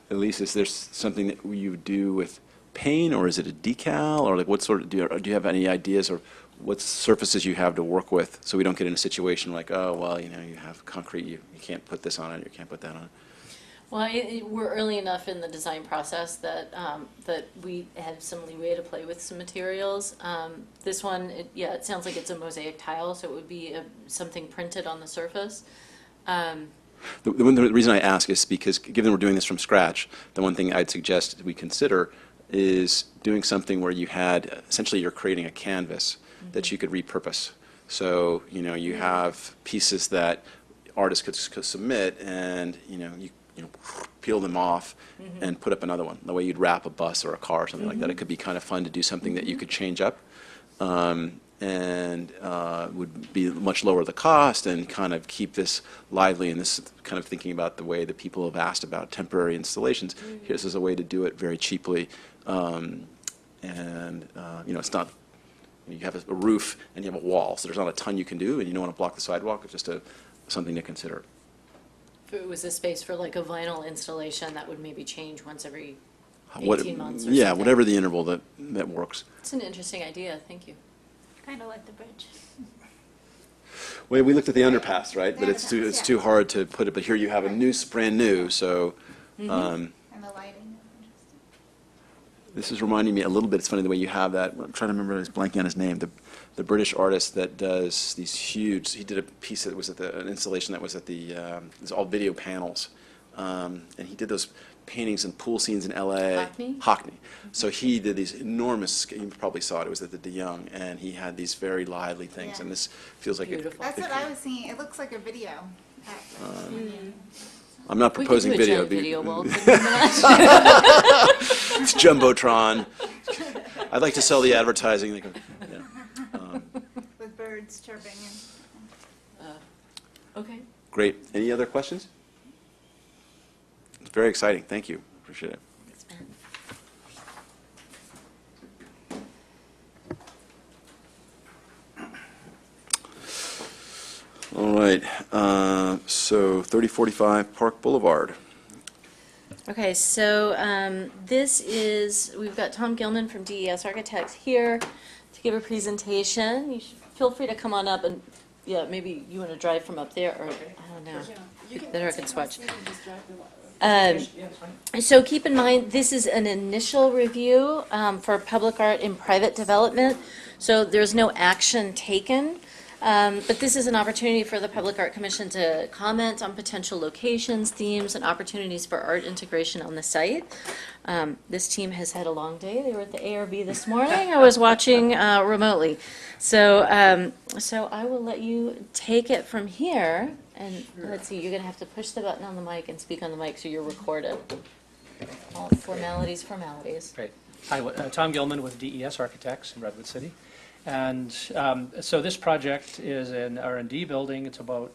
Elise, is there something that you do with paint, or is it a decal, or like what sort of, do you have any ideas, or what surfaces you have to work with, so we don't get in a situation like, oh, well, you have concrete, you can't put this on it, you can't put that on it? Well, we're early enough in the design process that that we have some leeway to play with some materials. This one, it sounds like it's a mosaic tile, so it would be something printed on the surface. The reason I ask is because, given we're doing this from scratch, the one thing I'd suggest we consider is doing something where you had, essentially you're creating a canvas that you could repurpose. So, you have pieces that artists could submit, and, you peel them off and put up another one. The way you'd wrap a bus or a car or something like that. It could be kind of fun to do something that you could change up. And would be much lower the cost and kind of keep this lively, and this kind of thinking about the way that people have asked about temporary installations. This is a way to do it very cheaply, it's not, you have a roof and you have a wall, so there's not a ton you can do, and you don't want to block the sidewalk. It's just something to consider. If it was a space for like a vinyl installation, that would maybe change once every 18 months or yeah, something. whatever the interval that works. It's an interesting idea, thank you. Kind of like the bridge. Well, we looked at the underpass, right? But it's too hard to put it. But here you have brand new. So And the lighting is interesting. this is reminding me a little bit. It's funny the way you have that. I'm trying to remember. I was blanking on his name. The British artist that does these huge. He did a piece that was at an installation that was at the. It's all video panels, and he did those paintings and pool scenes in L.A. Hockney. So he did these enormous, you probably saw it was at the De Young, and he had these very lively things, and this feels like Beautiful. That's what I was seeing. It looks like a video. I'm not We could proposing do a video. giant but- video wall, couldn't we not? It's Jumbotron. I'd like to sell the advertising. With birds chirping and. Okay. Great. Any other questions? It's very exciting. Thank you. Appreciate it. Thanks, Ben. All right. So 3045 Park Boulevard. Okay, so we've got Tom Gilman from DES Architects here to give a presentation. You should feel free to come on up and, maybe you want to drive from up there, or, I don't know. Better I can switch. So keep in mind, this is an initial review for public art in private development, so there's no action taken. But this is an opportunity for the Public Art Commission to comment on potential locations, themes, and opportunities for art integration on the site. This team has had a long day. They were at the ARB this morning. I was watching remotely. So I will let you take it from here. And let's see, you're going to have to push the button on the mic and speak on the mic so you're recorded. All formalities. Great. Hi, Tom Gilman with DES Architects in Redwood City. And so this project is an R&D building. It's about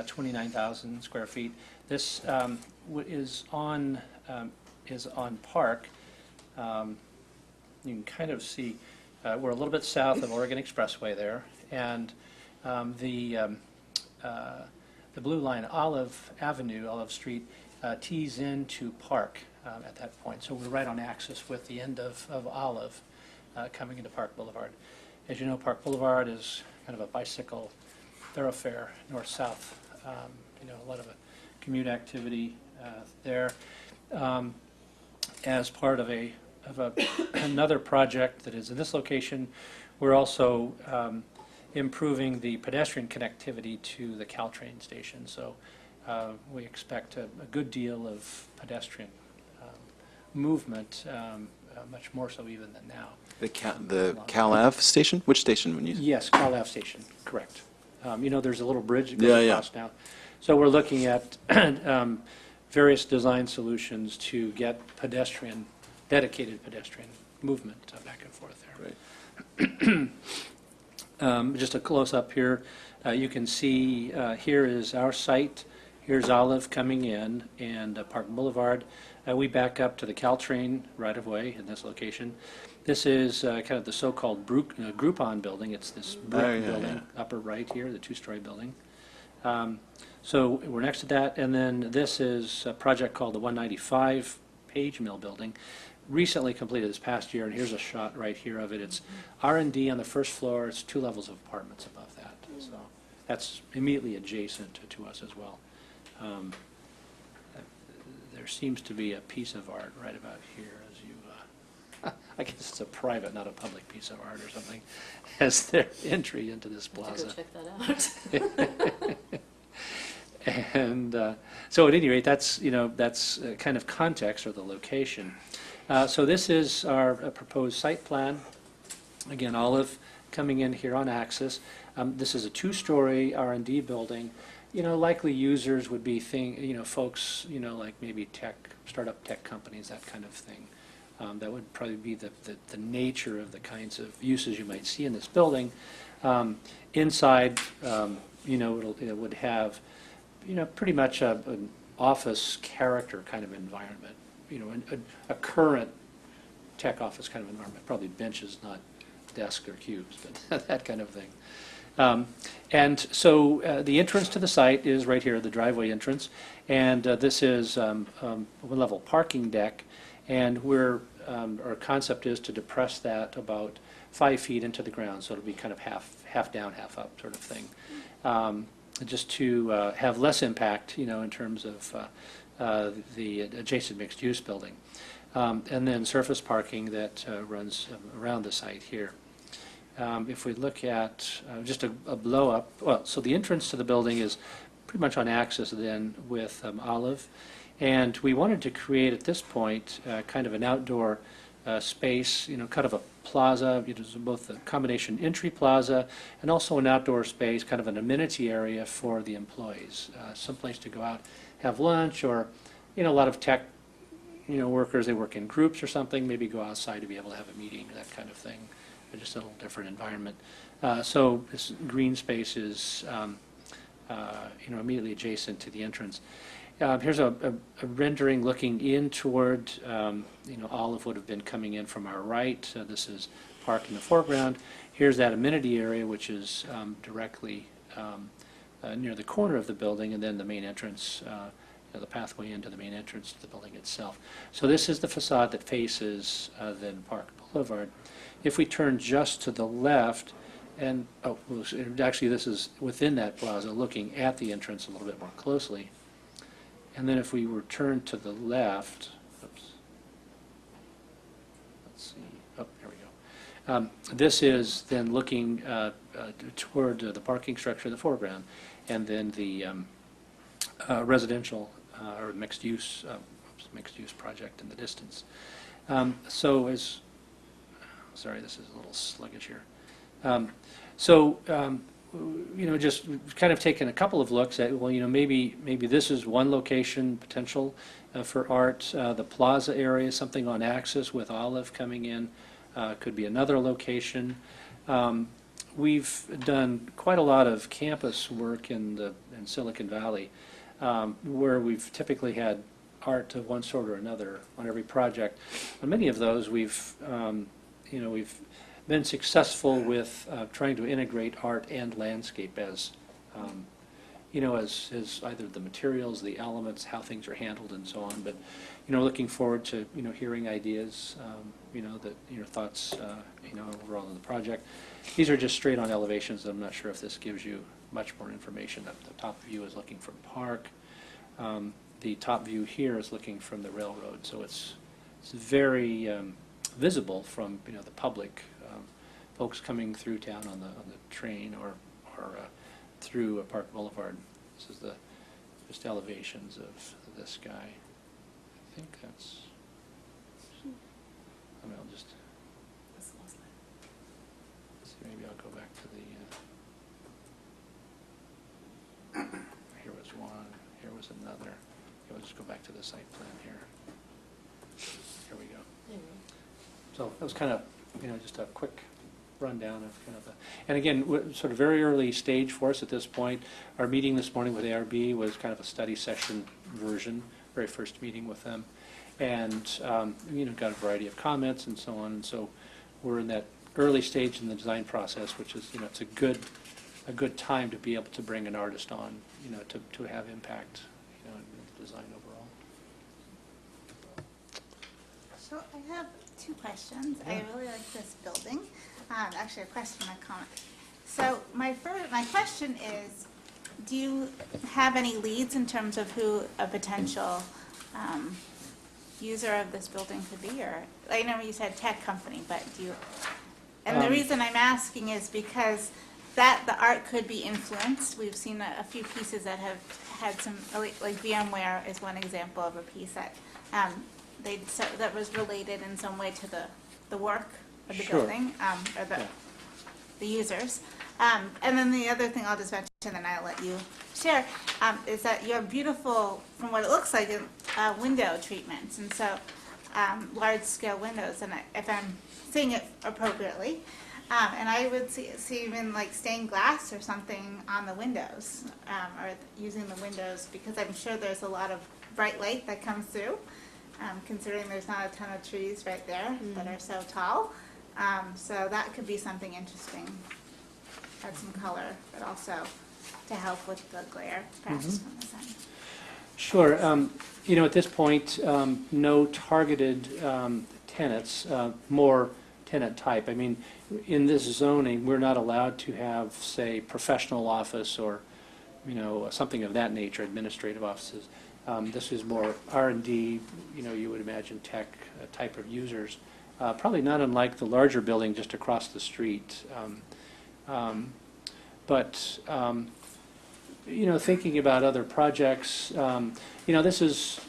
29,000 square feet. This is on Park. You can kind of see we're a little bit south of Oregon Expressway there, and the Blue Line, Olive Street, tees into Park at that point. So we're right on axis with the end of Olive coming into Park Boulevard. As you know, Park Boulevard is kind of a bicycle thoroughfare, north-south. A lot of commute activity there. As part of another project that is in this location, we're also improving the pedestrian connectivity to the Caltrain station. So we expect a good deal of pedestrian movement, much more so even than now. The Cal Ave station? Which station? Yes, Cal Ave station, correct. There's a little bridge that goes across now. So we're looking at various design solutions to get dedicated pedestrian movement back and forth there. Right. Just a close-up here. You can see here is our site, Here's Olive coming in, and Park Boulevard. We back up to the Caltrain right-of-way in this location. This is kind of the so-called Groupon building. It's this brick building, upper right here, the two-story building. So we're next to that, and then this is a project called the 195 Page Mill Building, recently completed this past year, and here's a shot right here of it. It's R&D on the first floor. It's 2 levels of apartments above that. So that's immediately adjacent to us as well. There seems to be a piece of art right about here as you, I guess it's a private, not a public piece of art or something, as their entry into this plaza. Go check that out. And so at any rate, that's, that's kind of context or the location. So this is our proposed site plan. Again, Olive coming in here on Axis. This is a 2-story R&D building. Likely users would be folks, like maybe startup tech companies, that kind of thing. That would probably be the nature of the kinds of uses you might see in this building. Inside, it would have, pretty much an office character kind of environment. A current tech office kind of environment. Probably benches, not desks or cubes, but that kind of thing. And so the entrance to the site is right here, the driveway entrance, and this is one-level parking deck, and our concept is to depress that about 5 feet into the ground, so it'll be kind of half down, half up sort of thing, just to have less impact, in terms of the adjacent mixed-use building, and then surface parking that runs around the site here. If we look at just a blow-up, so the entrance to the building is pretty much on axis then with Olive, and we wanted to create at this point kind of an outdoor space, kind of a plaza, both a combination entry plaza and also an outdoor space, kind of an amenity area for the employees, someplace to go out, have lunch, or a lot of tech workers, they work in groups or something, maybe go outside to be able to have a meeting, that kind of thing. Just a little different environment. So this green space is, immediately adjacent to the entrance. Here's a rendering looking in toward, Olive would have been coming in from our right. This is Park in the foreground. Here's that amenity area, which is directly near the corner of the building, and then the main entrance, the pathway into the main entrance to the building itself. So this is the facade that faces then Park Boulevard. If we turn just to the left, and actually this is within that plaza, looking at the entrance a little bit more closely. And then if we were turned to the left, let's see, there we go. This is then looking toward the parking structure in the foreground, and then the residential or mixed use project in the distance. Sorry, this is a little sluggish here. Just kind of taking a couple of looks at, maybe this is one location potential for art. The plaza area, something on axis with Olive coming in, could be another location. We've done quite a lot of campus work in Silicon Valley, where we've typically had art of one sort or another on every project. On many of those, we've been successful with trying to integrate art and landscape as either the materials, the elements, how things are handled, and so on. But looking forward to hearing ideas, your thoughts, overall on the project. These are just straight on elevations. I'm not sure if this gives you much more information. The top view is looking from Park. The top view here is looking from the railroad, so it's very visible from the public, folks coming through town on the train or through Park Boulevard. This is the just elevations of this guy. I think that's. I'll just. Maybe I'll go back to the. Here was one. Here was another. I'll just go back to the site plan here. Here we go. So that was kind of, just a quick rundown of kind of the, and again, sort of very early stage for us at this point. Our meeting this morning with ARB was kind of a study session version, very first meeting with them. And, got a variety of comments and so on. And so we're in that early stage in the design process, which is, it's a good time to be able to bring an artist on, to have impact, in the design overall. So I have two questions. I really like this building. Actually, a question and a comment. So my question is, do you have any leads in terms of who a potential user of this building could be? Or I know you said tech company, but do you? And the reason I'm asking is because the art could be influenced. We've seen a few pieces that have had some, like VMware is one example of a piece that that was related in some way to the work of the Sure. building, or the users. And then the other thing I'll just mention, and I'll let you share, is that you have beautiful, from what it looks like, window treatments, and so large-scale windows, and if I'm seeing it appropriately, and I would see even like stained glass or something on the windows, or using the windows, because I'm sure there's a lot of bright light that comes through, considering there's not a ton of trees right there that are so tall. So that could be something interesting. Add some color, but also to help with the glare, perhaps from the sun. Sure. At this point, no targeted tenants, more tenant type. I mean, in this zoning, we're not allowed to have, say, professional office or, something of that nature, administrative offices. This is more R&D, you would imagine tech type of users. Probably not unlike the larger building just across the street. But thinking about other projects, this is,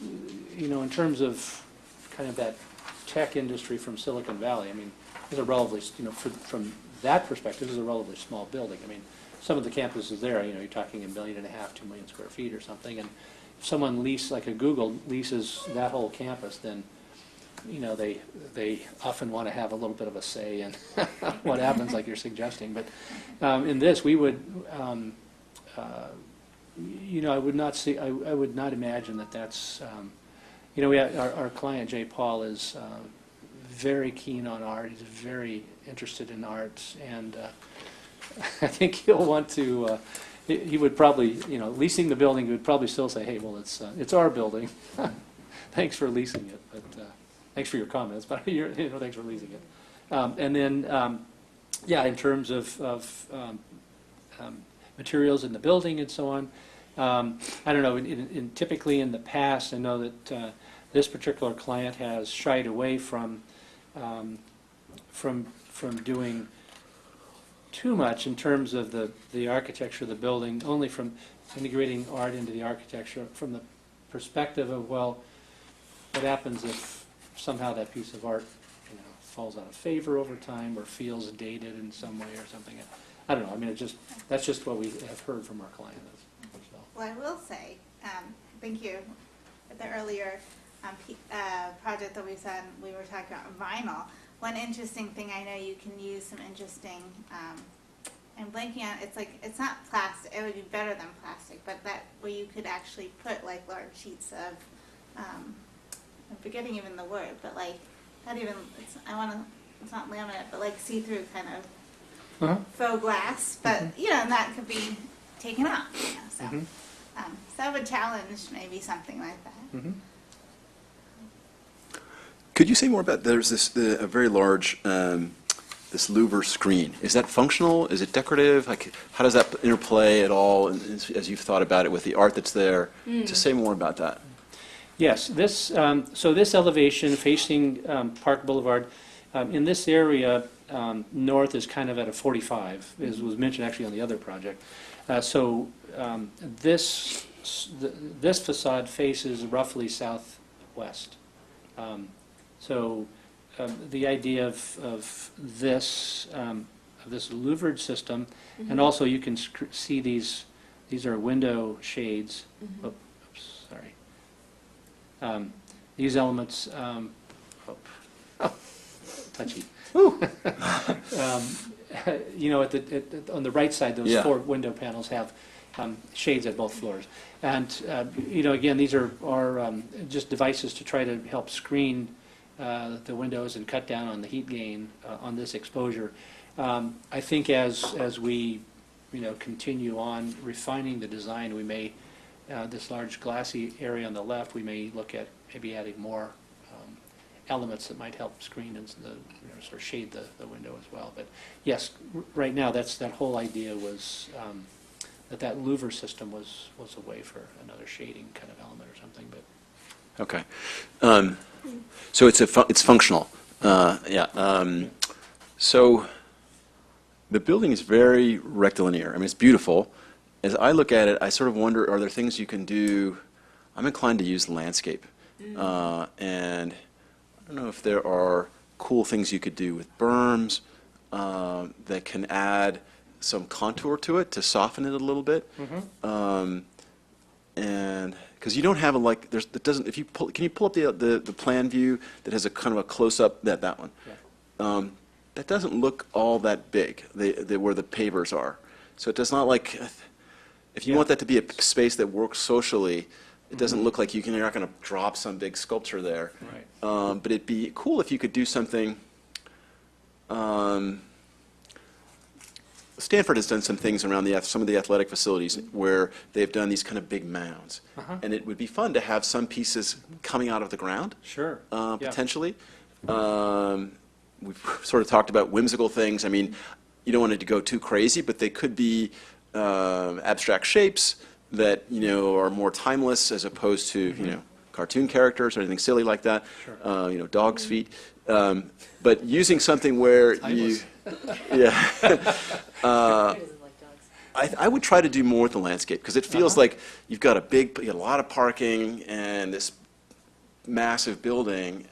in terms of kind of that tech industry from Silicon Valley, I mean, it's a relatively, from that perspective, this is a relatively small building. I mean, some of the campuses there, you're talking 1.5 million, 2 million square feet or something, and if someone like a Google leases that whole campus, then they often want to have a little bit of a say in what happens, like you're suggesting. But in this, we would, I would not imagine that that's, our client, Jay Paul, is very keen on art. He's very interested in art, and I think he'll want to, he would probably, leasing the building, he would probably still say, hey, well, it's our building. Thanks for leasing it, but thanks for your comments, but thanks for leasing it. And then, in terms of materials in the building and so on, I don't know. Typically in the past, I know that this particular client has shied away from doing too much in terms of the architecture of the building, only from integrating art into the architecture from the perspective of, well, what happens if somehow that piece of art falls out of favor over time or feels dated in some way or something. I don't know. I mean, that's just what we have heard from our clients. So. Well, I will say, thank you. The earlier project that we said, we were talking about vinyl. One interesting thing, I know you can use some interesting, I'm blanking on, it's not plastic, it would be better than plastic, but that where you could actually put like large sheets of, I'm forgetting even the word, but like, not even, it's not laminate, but like see-through kind of faux glass, but, and that could be taken off, so. So I would challenge maybe something like that. Could you say more about, there's a very large, this louver screen. Is that functional? Is it decorative? Like, how does that interplay at all as you've thought about it with the art that's there? Just say more about that. Yes, so this elevation facing Park Boulevard, in this area, north is kind of at a 45, as was mentioned actually on the other project. This facade faces roughly southwest. The idea of this louvered system, and also you can see these are window shades. Oops, sorry. These elements, touchy. you know, on the right side, those Yeah. 4 window panels have shades at both floors. And, you know, again, these are just devices to try to help screen the windows and cut down on the heat gain on this exposure. I think as we, you know, continue on refining the design, we may, this large glassy area on the left, we may look at maybe adding more elements that might help screen and sort of shade the window as well. But yes, right now, that whole idea was that louver system was a way for another shading kind of element or something. But Okay. So it's functional. Yeah. So the building is very rectilinear. I mean, it's beautiful. As I look at it, I sort of wonder, are there things you can do? I'm inclined to use landscape. And I don't know if there are cool things you could do with berms that can add some contour to it to soften it a little bit. And because you don't have that doesn't, if you can you pull up the plan view that has a kind of a close up, that one. yeah. That doesn't look all that big, where the pavers are. So it does not if you Yeah. want that to be a space that works socially, it doesn't look like you're not going to drop some big sculpture there. Right. But it'd be cool if you could do something. Stanford has done some things around some of the athletic facilities where they've done these kind of big mounds. And it would be fun to have some pieces coming out of the ground. Sure. Yeah. Potentially. We've sort of talked about whimsical things. I mean, you don't want it to go too crazy, but they could be abstract shapes that, you know, are more timeless as opposed to, you know, cartoon characters or anything silly like that. Sure. You know, dog's feet. But using something where Timeless. yeah. I would try to do more with the landscape because it feels like you got a lot of parking and this massive building.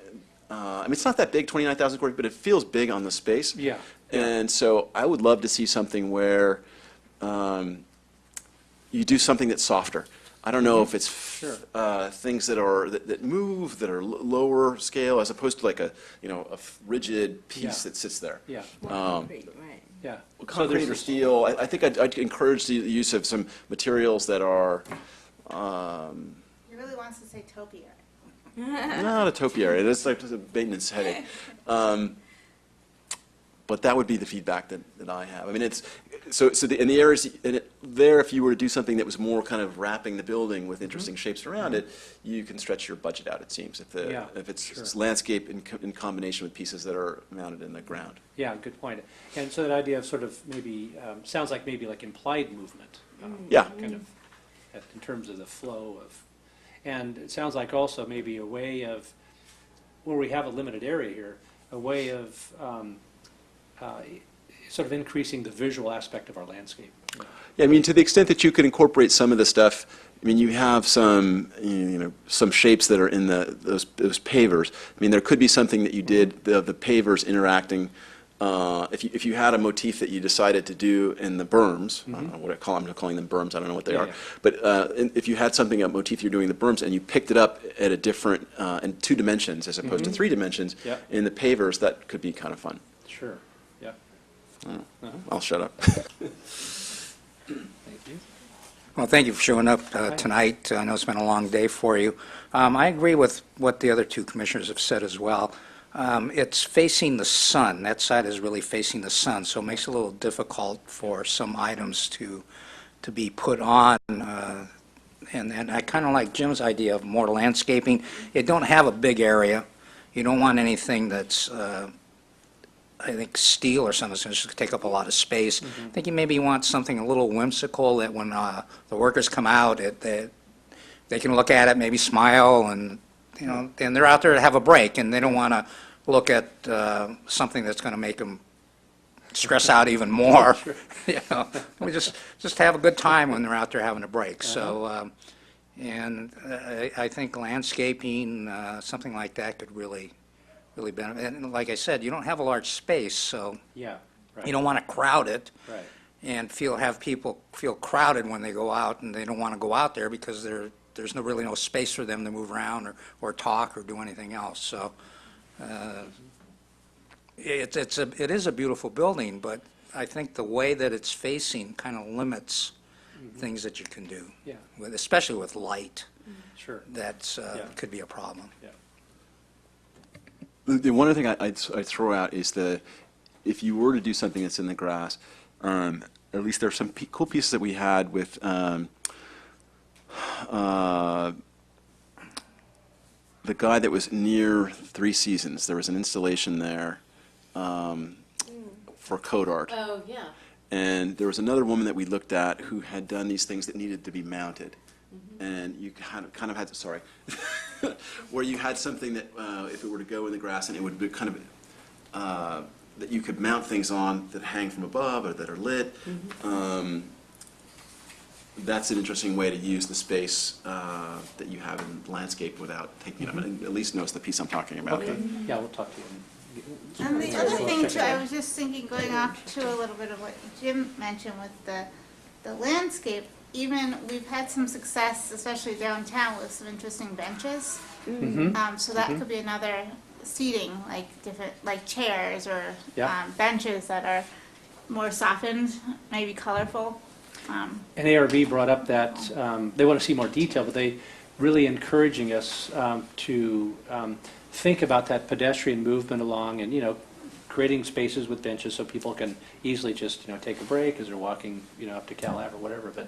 I mean, it's not that big, 29,000 square feet, but it feels big on the space. Yeah. And so I would love to see something where you do something that's softer. I don't know if it's things that move, that are lower scale, as opposed to like a rigid piece Yeah. that sits there. Yeah. Right. Yeah. Concrete or steel. I think I'd encourage the use of some materials that are He really wants to say topiary. not a topiary. It's like a maintenance headache. But that would be the feedback that I have. I mean, it's in the areas there, if you were to do something that was more kind of wrapping the building with interesting shapes around it, you can stretch your budget out. It seems if it's sure. landscape in combination with pieces that are mounted in the ground. Yeah, good point. And so that idea of sort of maybe, sounds like maybe like implied movement. Yeah. Kind of in terms of the flow of, and it sounds like also maybe a way of, where we have a limited area here, a way of sort of increasing the visual aspect of our landscape. Yeah, I mean, to the extent that you could incorporate some of the stuff, I mean, you have some, some shapes that are in those pavers. I mean, there could be something that you did, the pavers interacting. If you had a motif that you decided to do in the berms, I don't know what I'm calling them berms, I don't know what they are. Yeah. But if you had something, a motif you're doing in the berms, and you picked it up at a different, in 2 dimensions as opposed to 3 dimensions Yeah. in the pavers, that could be kind of fun. Sure, yeah. I'll shut up. Thank you. Well, thank you for showing up tonight. I know it's been a long day for you. I agree with what the other 2 commissioners have said as well. It's facing the sun. That side is really facing the sun, so it makes it a little difficult for some items to be put on. And I kind of like Jim's idea of more landscaping. You don't have a big area. You don't want anything that's I think steel or something, so it's just take up a lot of space. I think you maybe want something a little whimsical that when the workers come out, they can look at it, maybe smile, and and they're out there to have a break, and they don't want to look at something that's going to make them stress out even more. We just have a good time when they're out there having a break. So, and I think landscaping, something like that could really benefit. And like I said, you don't have a large space, so Yeah, right. you don't want to crowd it Right. and have people feel crowded when they go out, and they don't want to go out there because there's really no space for them to move around or talk or do anything else. So it is a beautiful building, but I think the way that it's facing kind of limits things that you can do, Yeah, especially with light. sure. That's, Yeah. could be a problem. The one other thing I'd throw out is if you were to do something that's in the grass, at least there are some cool pieces that we had with the guy that was near Three Seasons. There was an installation there for code art. Oh, yeah. And there was another woman that we looked at who had done these things that needed to be mounted. And you kind of had to, sorry, where you had something that if it were to go in the grass and it would be kind of, that you could mount things on that hang from above or that are lit. That's an interesting way to use the space that you have in landscape without taking it up. And at least notice the piece I'm talking about. Okay, yeah, we'll talk to you. And the other We'll thing check too, it I out. was just thinking, going off to a little bit of what Jim mentioned with the landscape, even we've had some success, especially downtown, with some interesting benches. So that could be another seating, like different, like chairs or Yeah. benches that are more softened, maybe colorful. And ARB brought up that they want to see more detail, but they really encouraging us to think about that pedestrian movement along and, creating spaces with benches so people can easily just, take a break as they're walking, up to Cal Ave or whatever. But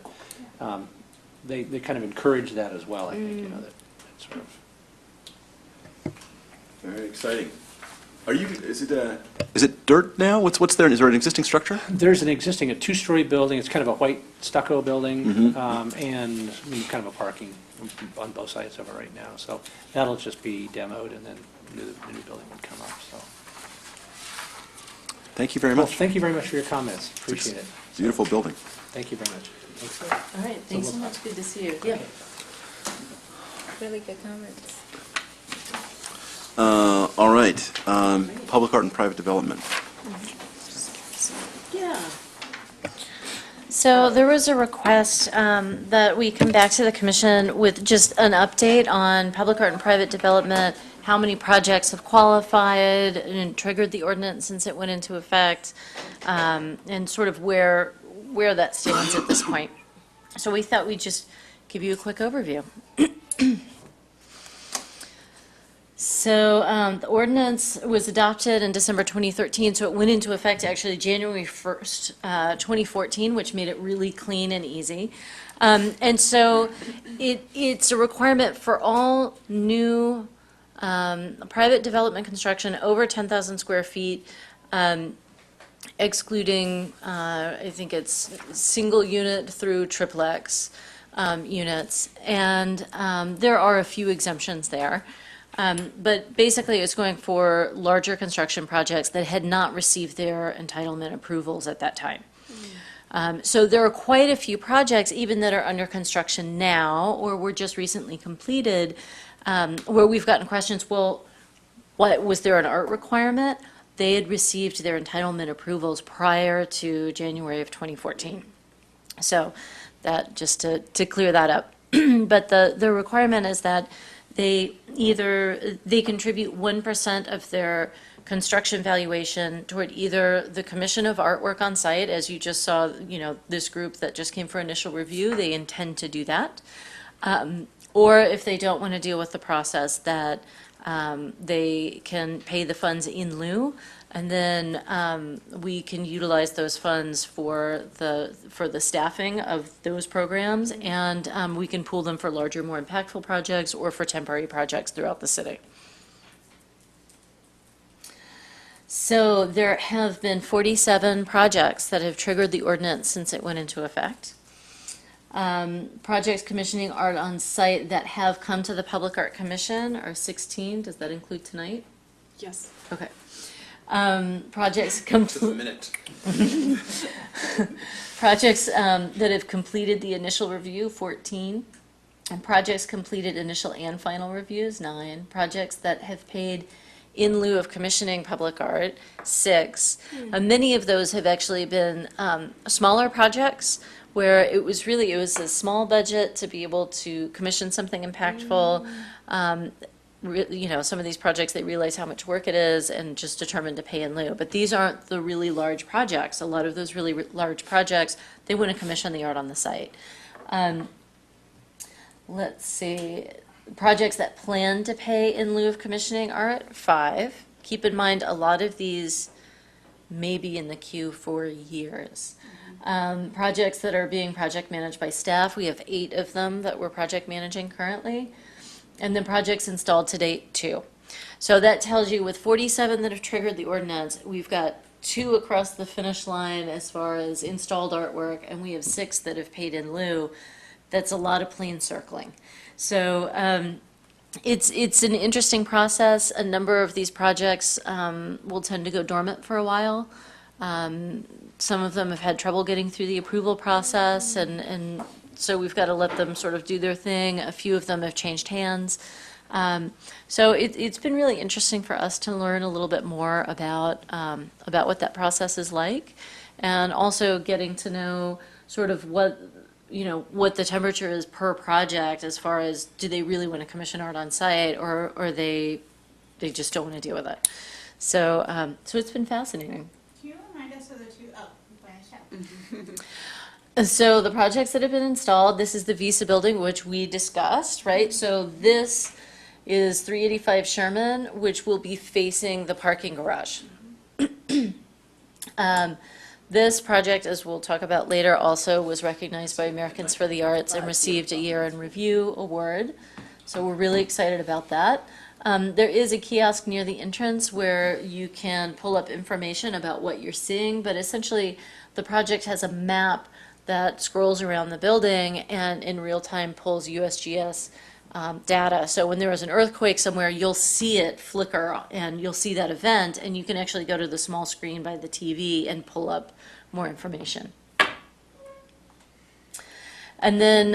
they kind of encourage that as well, I think, that sort of. Very exciting. Is it dirt now? What's there? Is there an existing structure? There's an existing, a two-story building, it's kind of a white stucco building, and kind of a parking on both sides of it right now. So that'll just be demoed, and then the new building would come up, so. Thank you very Well, much. thank you very much for your comments, appreciate it. Beautiful building. Thank you very much. Thanks. All right, thanks so much, good to see you. Yeah. Really good comments. All right. Public art and private development. Yeah. So there was a request that we come back to the commission with just an update on public art and private development, how many projects have qualified and triggered the ordinance since it went into effect, and sort of where that stands at this point. So we thought we'd just give you a quick overview. So the ordinance was adopted in December 2013, so it went into effect actually January 1st, 2014, which made it really clean and easy. And so it's a requirement for all new private development construction over 10,000 square feet, excluding, I think it's single unit through triplex units. And there are a few exemptions there. But basically, it's going for larger construction projects that had not received their entitlement approvals at that time. So there are quite a few projects, even that are under construction now, or were just recently completed, where we've gotten questions, well, was there an art requirement? They had received their entitlement approvals prior to January of 2014. So that, just to clear that up. But the requirement is that they contribute 1% of their construction valuation toward either the commission of artwork on site, as you just saw, this group that just came for initial review, they intend to do that. Or if they don't want to deal with the process, that they can pay the funds in lieu, and then we can utilize those funds for the staffing of those programs, and we can pool them for larger, more impactful projects or for temporary projects throughout the city. So there have been 47 projects that have triggered the ordinance since it went into effect. Projects commissioning art on site that have come to the Public Art Commission are 16. Does that include tonight? Yes. Okay. Projects complete. minute. Projects that have completed the initial review, 14. And projects completed initial and final reviews, 9. Projects that have paid in lieu of commissioning public art, 6. Many of those have actually been smaller projects where it was a small budget to be able to commission something impactful. some of these projects, they realize how much work it is and just determined to pay in lieu. But these aren't the really large projects. A lot of those really large projects, they want to commission the art on the site. Let's see, projects that plan to pay in lieu of commissioning are at 5. Keep in mind, a lot of these may be in the queue for years. Projects that are being project managed by staff, we have 8 of them that we're project managing currently. And then projects installed to date, 2. So that tells you with 47 that have triggered the ordinance, we've got 2 across the finish line as far as installed artwork, and we have 6 that have paid in lieu. That's a lot of plane circling. So it's an interesting process. A number of these projects will tend to go dormant for a while. Some of them have had trouble getting through the approval process, and so we've got to let them sort of do their thing. A few of them have changed hands. So it's been really interesting for us to learn a little bit more about what that process is like, and also getting to know sort of what the temperature is per project as far as, do they really want to commission art on site, or they just don't want to deal with it. So it's been fascinating. Can you remind us of the 2? Oh, finish up. So the projects that have been installed, this is the Visa building, which we discussed, right? So this is 385 Sherman, which will be facing the parking garage. This project, as we'll talk about later, also was recognized by Americans for the Arts and received a Year in Review award. So we're really excited about that. There is a kiosk near the entrance where you can pull up information about what you're seeing, but essentially the project has a map that scrolls around the building and in real time pulls USGS data. So when there is an earthquake somewhere, you'll see it flicker and you'll see that event, and you can actually go to the small screen by the TV and pull up more information. And then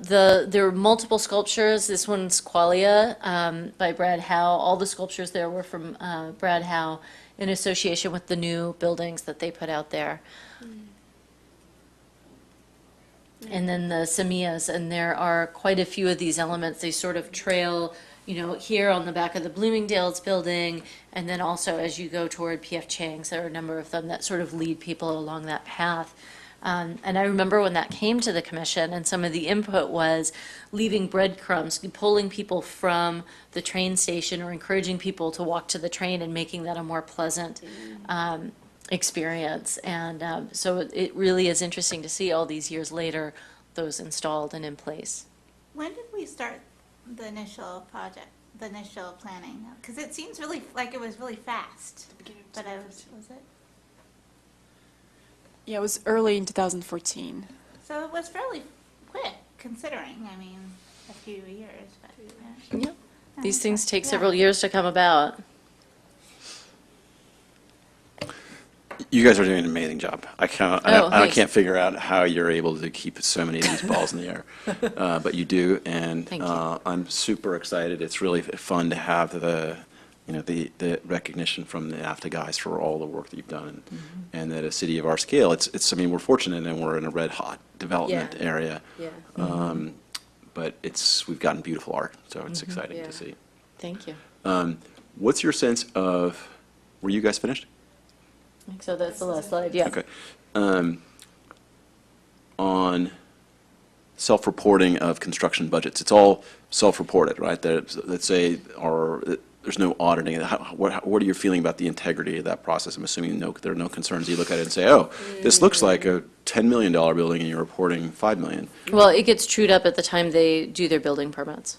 there are multiple sculptures. This one's Qualia by Brad Howe. All the sculptures there were from Brad Howe in association with the new buildings that they put out there. And then the Samiyas, and there are quite a few of these elements. They sort of trail, here on the back of the Bloomingdale's building, and then also as you go toward P.F. Chang's, there are a number of them that sort of lead people along that path. And I remember when that came to the commission, and some of the input was leaving breadcrumbs, pulling people from the train station or encouraging people to walk to the train and making that a more pleasant experience. And so it really is interesting to see all these years later those installed and in place. When did we start the initial project, the initial planning? Because it seems really like it was really fast. But was it? Yeah, it was early in 2014. So it was fairly quick, considering, a few years. But, Yep. These things take several years to come about. You guys are doing an amazing job. I thanks. can't figure out how you're able to keep so many of these balls in the air, but you do, and Thank you. I'm super excited. It's really fun to have the recognition from the NAFTA guys for all the work that you've done, and that a city of our scale, we're fortunate and we're in a red hot development area, but we've gotten beautiful art, so it's exciting to see. Thank you. What's your sense of? Were you guys finished? I think so. That's the last slide. Yeah. Okay. On self-reporting of construction budgets, it's all self-reported, right? Let's say there's no auditing. What are you feeling about the integrity of that process? I'm assuming there are no concerns. You look at it and say, oh, this looks like a $10 million building, and you're reporting $5 million. Well, it gets trued up at the time they do their building permits.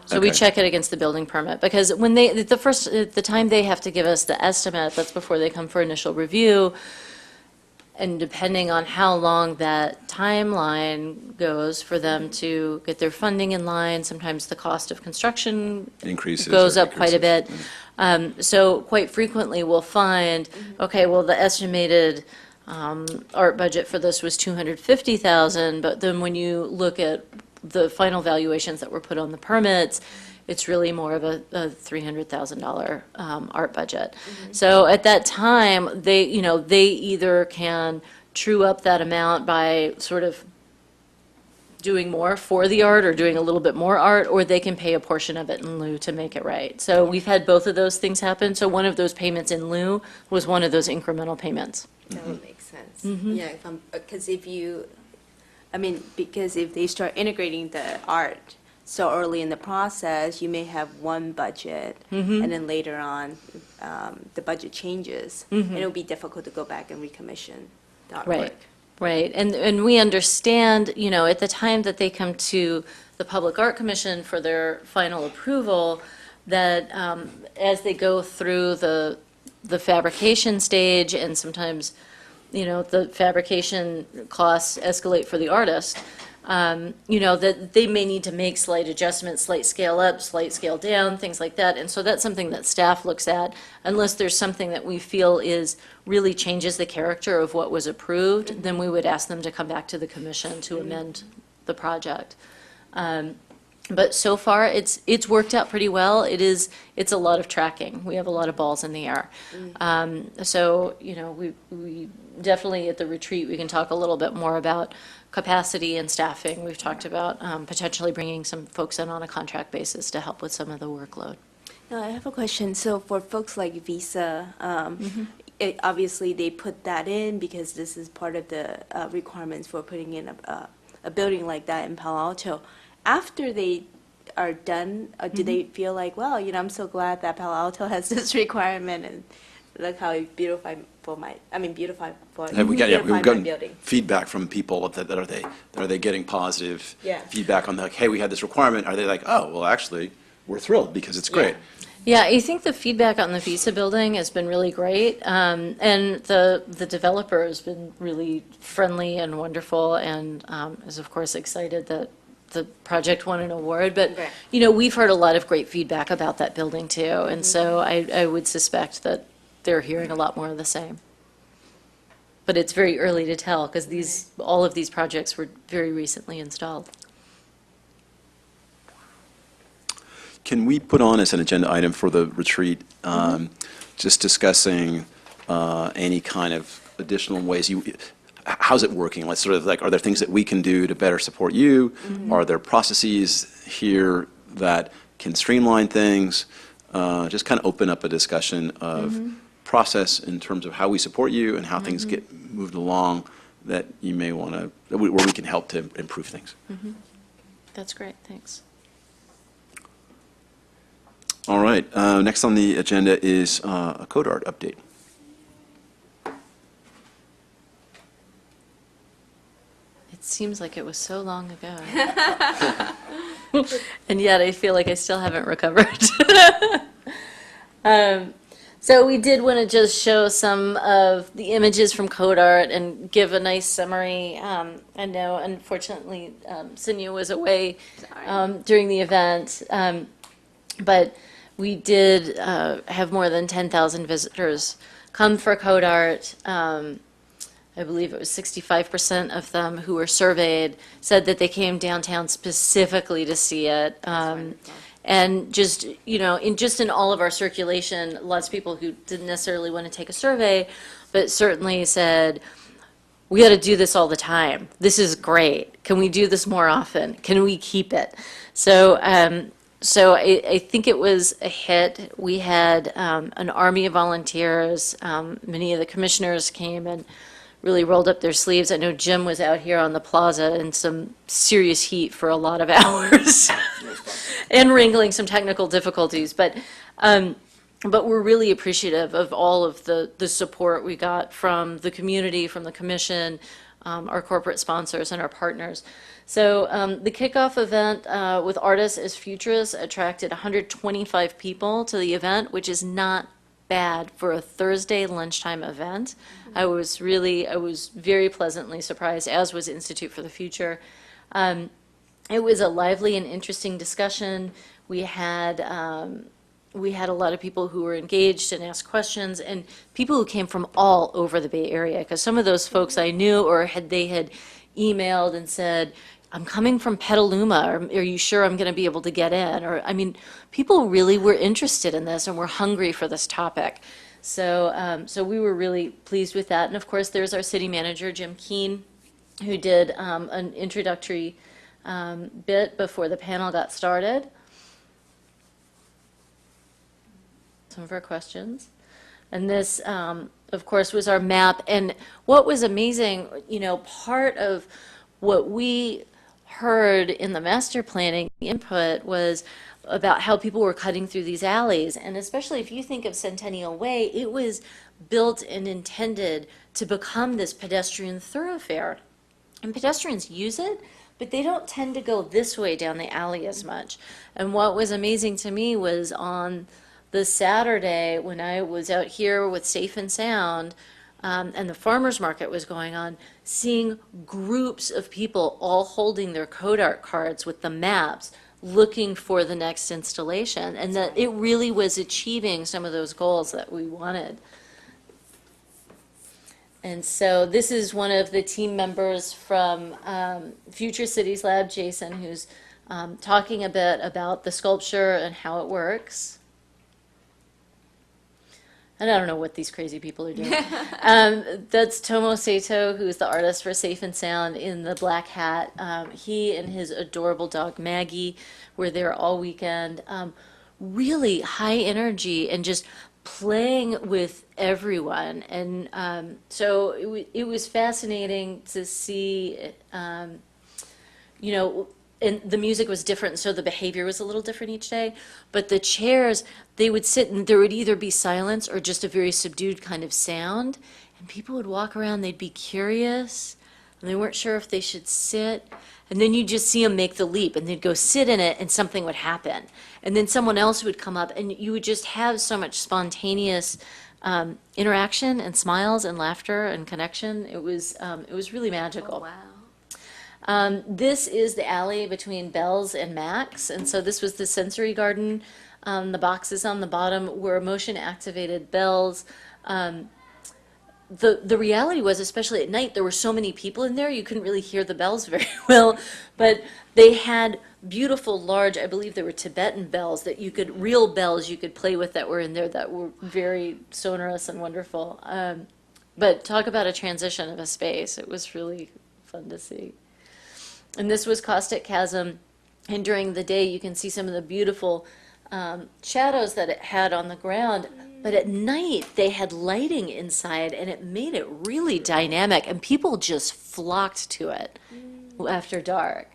So we Okay. check it against the building permit, because when the time they have to give us the estimate, that's before they come for initial review. And depending on how long that timeline goes for them to get their funding in line, sometimes the cost of construction Increases goes or up quite a bit. decreases. So quite frequently, we'll find, okay, well, the estimated art budget for this was $250,000, but then when you look at the final valuations that were put on the permits, it's really more of a $300,000 art budget. So at that time, they either can true up that amount by sort of doing more for the art or doing a little bit more art, or they can pay a portion of it in lieu to make it right. So we've had both of those things happen. So one of those payments in lieu was one of those incremental payments. That would make sense. Yeah, because because if they start integrating the art so early in the process, you may have one budget, and then later on, the budget changes, and it'll be difficult to go back and recommission the artwork. Right, right. And we understand, at the time that they come to the Public Art Commission for their final approval, that as they go through the fabrication stage, and sometimes, the fabrication costs escalate for the artist, that they may need to make slight adjustments, slight scale up, slight scale down, things like that. And so that's something that staff looks at, unless there's something that we feel really changes the character of what was approved, then we would ask them to come back to the commission to amend the project. But so far, it's worked out pretty well. It's a lot of tracking. We have a lot of balls in the air. So, we definitely at the retreat, we can talk a little bit more about capacity and staffing. We've talked about potentially bringing some folks in on a contract basis to help with some of the workload. Now, I have a question. So for folks like Visa, obviously they put that in because this is part of the requirements for putting in a building like that in Palo Alto. After they are done, do they feel like, well, I'm so glad that Palo Alto has this requirement, and look how beautified my We've gotten building. feedback from people that are they getting positive Yeah. feedback on hey, we had this requirement? Are they like, oh, well, actually, we're thrilled because it's great? Yeah, I think the feedback on the Visa building has been really great, and the developer has been really friendly and wonderful, and is of course excited that the project won an award. But Right. we've heard a lot of great feedback about that building too, and so I would suspect that they're hearing a lot more of the same. But it's very early to tell because all of these projects were very recently installed. Can we put on as an agenda item for the retreat, just discussing any kind of additional ways how's it working? Like sort of like, are there things that we can do to better support you? Are there processes here that can streamline things? Just kind of open up a discussion of process in terms of how we support you and how things get moved along that you may want to, where we can help to improve things. That's great, thanks. All right, next on the agenda is a code art update. It seems like it was so long ago. And yet I feel like I still haven't recovered. So we did want to just show some of the images from code art and give a nice summary. I know, unfortunately, Sinya was away during the event, but we did have more than 10,000 visitors come for code art. I believe it was 65% of them who were surveyed said that they came downtown specifically to see it. And just, in all of our circulation, lots of people who didn't necessarily want to take a survey, but certainly said, we got to do this all the time. This is great. Can we do this more often? Can we keep it? So I think it was a hit. We had an army of volunteers. Many of the commissioners came and really rolled up their sleeves. I know Jim was out here on the plaza in some serious heat for a lot of hours and wrangling some technical difficulties. But we're really appreciative of all of the support we got from the community, from the commission, our corporate sponsors, and our partners. So the kickoff event with Artists as Futurists attracted 125 people to the event, which is not bad for a Thursday lunchtime event. I was very pleasantly surprised, as was Institute for the Future. It was a lively and interesting discussion. We had a lot of people who were engaged and asked questions, and people who came from all over the Bay Area, because some of those folks I knew, or they had emailed and said, I'm coming from Petaluma, or are you sure I'm going to be able to get in? Or, people really were interested in this and were hungry for this topic. So we were really pleased with that. And of course, there's our city manager, Jim Keene, who did an introductory bit before the panel got started. Some of our questions. And this, of course, was our map. And what was amazing, part of what we heard in the master planning input was about how people were cutting through these alleys. And especially if you think of Centennial Way, it was built and intended to become this pedestrian thoroughfare. And pedestrians use it, but they don't tend to go this way down the alley as much. And what was amazing to me was on the Saturday when I was out here with Safe and Sound, and the farmers market was going on, seeing groups of people all holding their code art cards with the maps, looking for the next installation, and that it really was achieving some of those goals that we wanted. And so this is one of the team members from Future Cities Lab, Jason, who's talking a bit about the sculpture and how it works. And I don't know what these crazy people are doing. That's Tomo Sato, who's the artist for Safe and Sound in the black hat. He and his adorable dog Maggie were there all weekend. Really high energy and just playing with everyone. And so it was fascinating to see, and the music was different, so the behavior was a little different each day. But the chairs, they would sit and there would either be silence or just a very subdued kind of sound. And people would walk around, they'd be curious, and they weren't sure if they should sit. And then you'd just see them make the leap, and they'd go sit in it, and something would happen. And then someone else would come up, and you would just have so much spontaneous interaction and smiles and laughter and connection. It was really magical. Oh, wow. This is the alley between Bell's and Mac's, and so this was the sensory garden. The boxes on the bottom were motion-activated bells. The reality was, especially at night, there were so many people in there, you couldn't really hear the bells very well, but they had beautiful, large, I believe they were Tibetan bells real bells you could play with that were in there that were very sonorous and wonderful. But talk about a transition of a space. It was really fun to see. And this was Caustic Chasm, and during the day you can see some of the beautiful shadows that it had on the ground, but at night they had lighting inside and it made it really dynamic, and people just flocked to it after dark.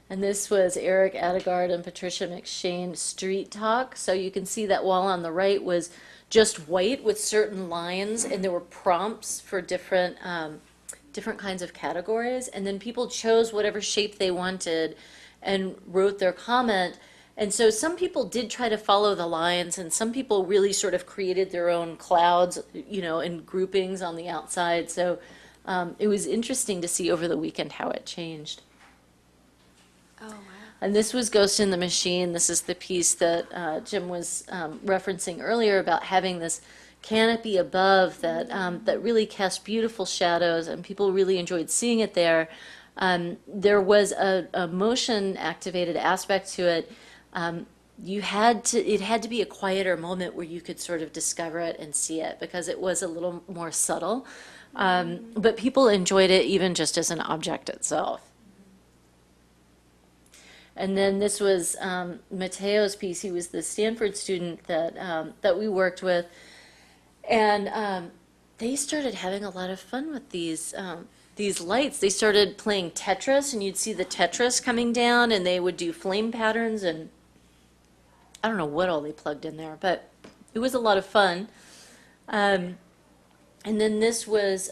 And this was Eric Adegard and Patricia McShane Street Talk. So you can see that wall on the right was just white with certain lines, and there were prompts for different kinds of categories, and then people chose whatever shape they wanted and wrote their comment. And so some people did try to follow the lines, and some people really sort of created their own clouds, and groupings on the outside. So it was interesting to see over the weekend how it changed. Oh, wow. And this was Ghost in the Machine. This is the piece that Jim was referencing earlier about having this canopy above that that really cast beautiful shadows, and people really enjoyed seeing it there. There was a motion-activated aspect to it. It had to be a quieter moment where you could sort of discover it and see it, because it was a little more subtle. But people enjoyed it even just as an object itself. And then this was Mateo's piece. He was the Stanford student that we worked with. And they started having a lot of fun with these lights. They started playing Tetris, and you'd see the Tetris coming down, and they would do flame patterns, and I don't know what all they plugged in there, but it was a lot of fun. And then this was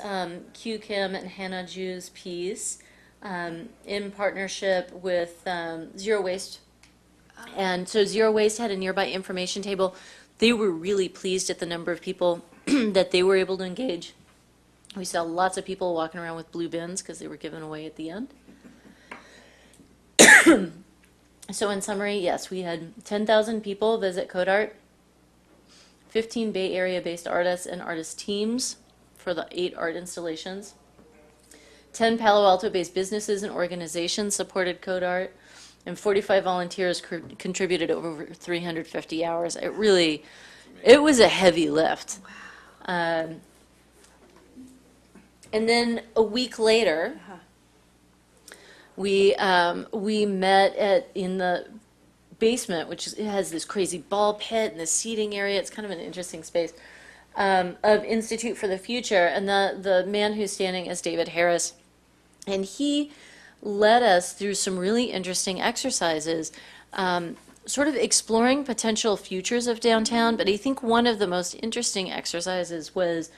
Q Kim and Hannah Ju's piece in partnership with Zero Waste. And so Zero Waste had a nearby information table. They were really pleased at the number of people that they were able to engage. We saw lots of people walking around with blue bins because they were given away at the end. So in summary, yes, we had 10,000 people visit Code Art, 15 Bay Area-based artists and artist teams for the 8 art installations. 10 Palo Alto-based businesses and organizations supported Code Art, and 45 volunteers contributed over 350 hours. It was a heavy lift. And then a week later, We met in the basement, which has this crazy ball pit and the seating area. It's kind of an interesting space, of Institute for the Future. And the man who's standing is David Harris. And he led us through some really interesting exercises, sort of exploring potential futures of downtown. But I think one of the most interesting exercises was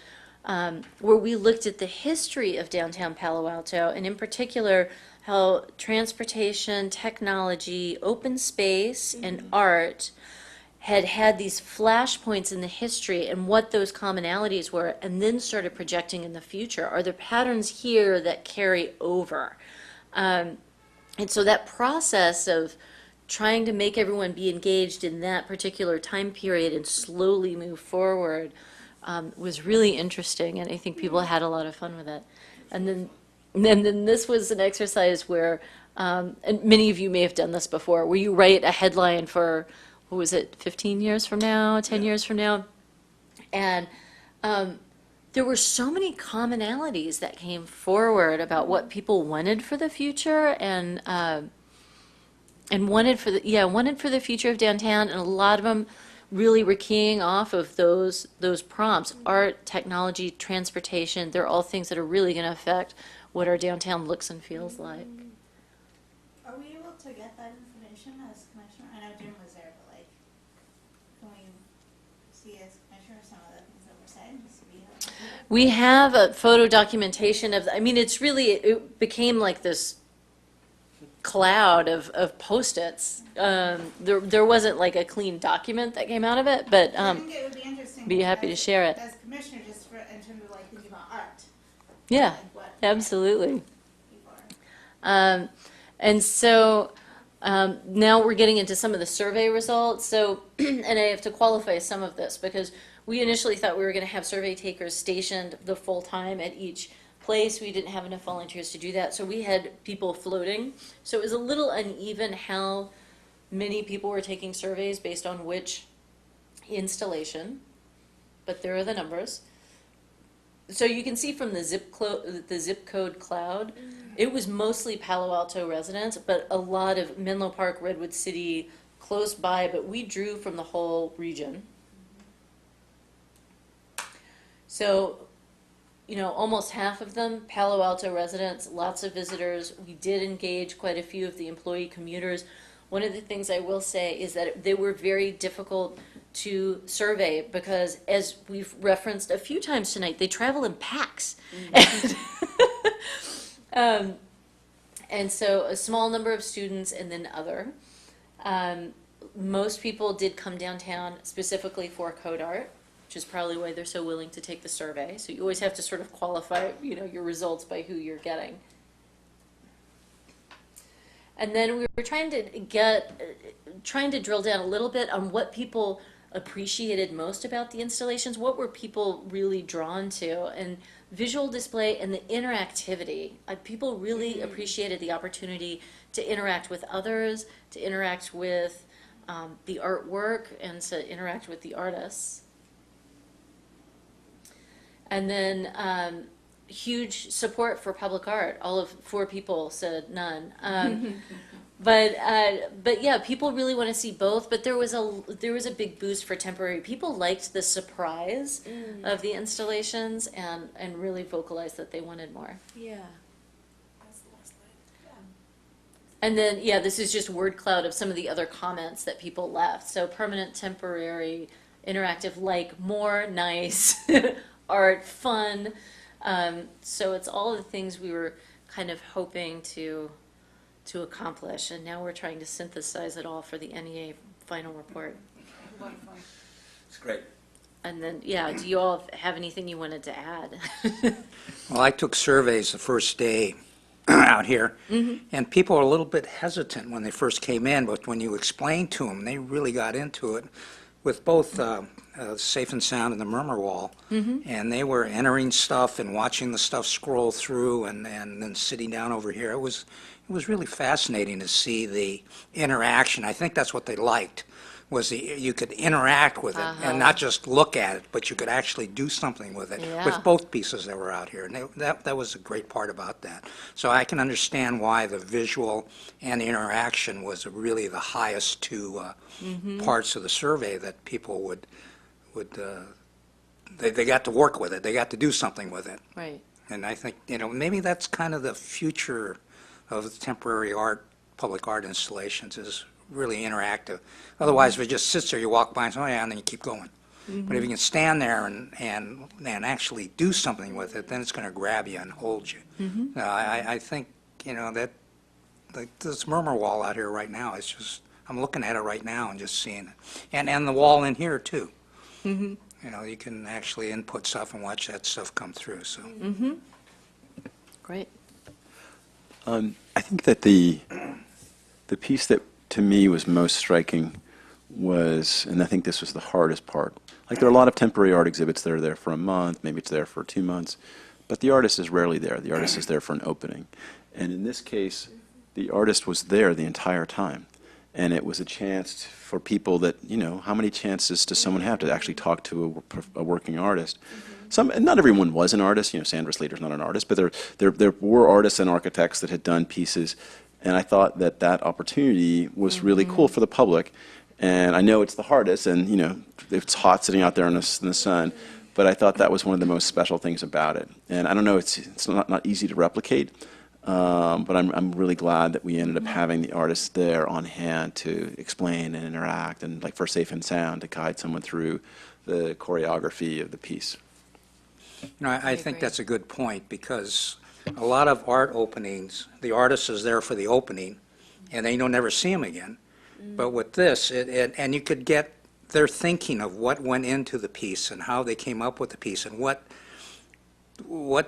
where we looked at the history of downtown Palo Alto, and in particular, how transportation, technology, open space, and art had these flashpoints in the history and what those commonalities were, and then started projecting in the future. Are there patterns here that carry over? And so that process of trying to make everyone be engaged in that particular time period and slowly move forward was really interesting, and I think people had a lot of fun with it. And then this was an exercise where, and many of you may have done this before, where you write a headline for, what was it, 15 years from now, 10 years from now? And there were so many commonalities that came forward about what people wanted for the future, and wanted for the future of downtown, and a lot of them really were keying off of those prompts: art, technology, transportation. They're all things that are really going to affect what our downtown looks and feels like. Are we able to get that information as commissioner? I know Jim was there, but like, can we see as commissioner some of the things that were said? Just to be We have a photo documentation of, I mean, it became like this cloud of Post-its. There wasn't like a clean document that came out of it, but I think it would be interesting. be happy to share it. As commissioner, just for, in terms of like thinking about art. Yeah, Like what absolutely. people are. And so now we're getting into some of the survey results. So, and I have to qualify some of this because we initially thought we were going to have survey takers stationed the full time at each place. We didn't have enough volunteers to do that, so we had people floating. So it was a little uneven how many people were taking surveys based on which installation, but there are the numbers. So you can see from the zip code cloud, it was mostly Palo Alto residents, but a lot of Menlo Park, Redwood City, close by, but we drew from the whole region. So, you know, almost half of them, Palo Alto residents, lots of visitors. We did engage quite a few of the employee commuters. One of the things I will say is that they were very difficult to survey because, as we've referenced a few times tonight, they travel in packs. And so a small number of students and then other. Most people did come downtown specifically for code art, which is probably why they're so willing to take the survey. So you always have to sort of qualify, you know, your results by who you're getting. And then we were trying to drill down a little bit on what people appreciated most about the installations. What were people really drawn to? And visual display and the interactivity. People really appreciated the opportunity to interact with others, to interact with the artwork, and to interact with the artists. And then huge support for public art. All of 4 people said none. But yeah, people really want to see both. But there was a big boost for temporary. People liked the surprise of the installations and really vocalized that they wanted more. Yeah. And then, yeah, this is just word cloud of some of the other comments that people left. So permanent, temporary, interactive, like, more, nice, art, fun. So it's all the things we were kind of hoping to accomplish, and now we're trying to synthesize it all for the NEA final report. It's great. And then, yeah, do you all have anything you wanted to add? Well, I took surveys the first day out here, and people were a little bit hesitant when they first came in, but when you explained to them, they really got into it with both Safe and Sound and the Murmur Wall, and they were entering stuff and watching the stuff scroll through and then sitting down over here. It was really fascinating to see the interaction. I think that's what they liked. was you could interact with it and not just look at it, but you could actually do something with it, Yeah. with both pieces that were out here. And that was a great part about that. So I can understand why the visual and the interaction was really the highest two parts of the survey that people would they got to work with it. They got to do something with it. Right. And I think, maybe that's kind of the future of temporary art, public art installations, is really interactive. Otherwise, if it just sits there, you walk by and say, oh yeah, and then you keep going. But if you can stand there and actually do something with it, then it's going to grab you and hold you. I think, that this murmur wall out here right now is just, I'm looking at it right now and just seeing it. And the wall in here, too. You can actually input stuff and watch that stuff come through, so. Great. I think that the piece that to me was most striking was, and I think this was the hardest part, like there are a lot of temporary art exhibits that are there for a month, maybe it's there for 2 months, but the artist is rarely there. The artist is there for an opening. And in this case, the artist was there the entire time. And it was a chance for people that, how many chances does someone have to actually talk to a working artist? Not everyone was an artist. Sandra Slater's not an artist, but there were artists and architects that had done pieces, and I thought that opportunity was really cool for the public. And I know it's the hardest, and it's hot sitting out there in the sun, but I thought that was one of the most special things about it. And I don't know, it's not easy to replicate. But I'm really glad that we ended up having the artists there on hand to explain and interact, and like for Safe and Sound to guide someone through the choreography of the piece. I think that's a good point, because a lot of art openings, the artist is there for the opening, and then you'll never see him again. But with this, and you could get their thinking of what went into the piece and how they came up with the piece and what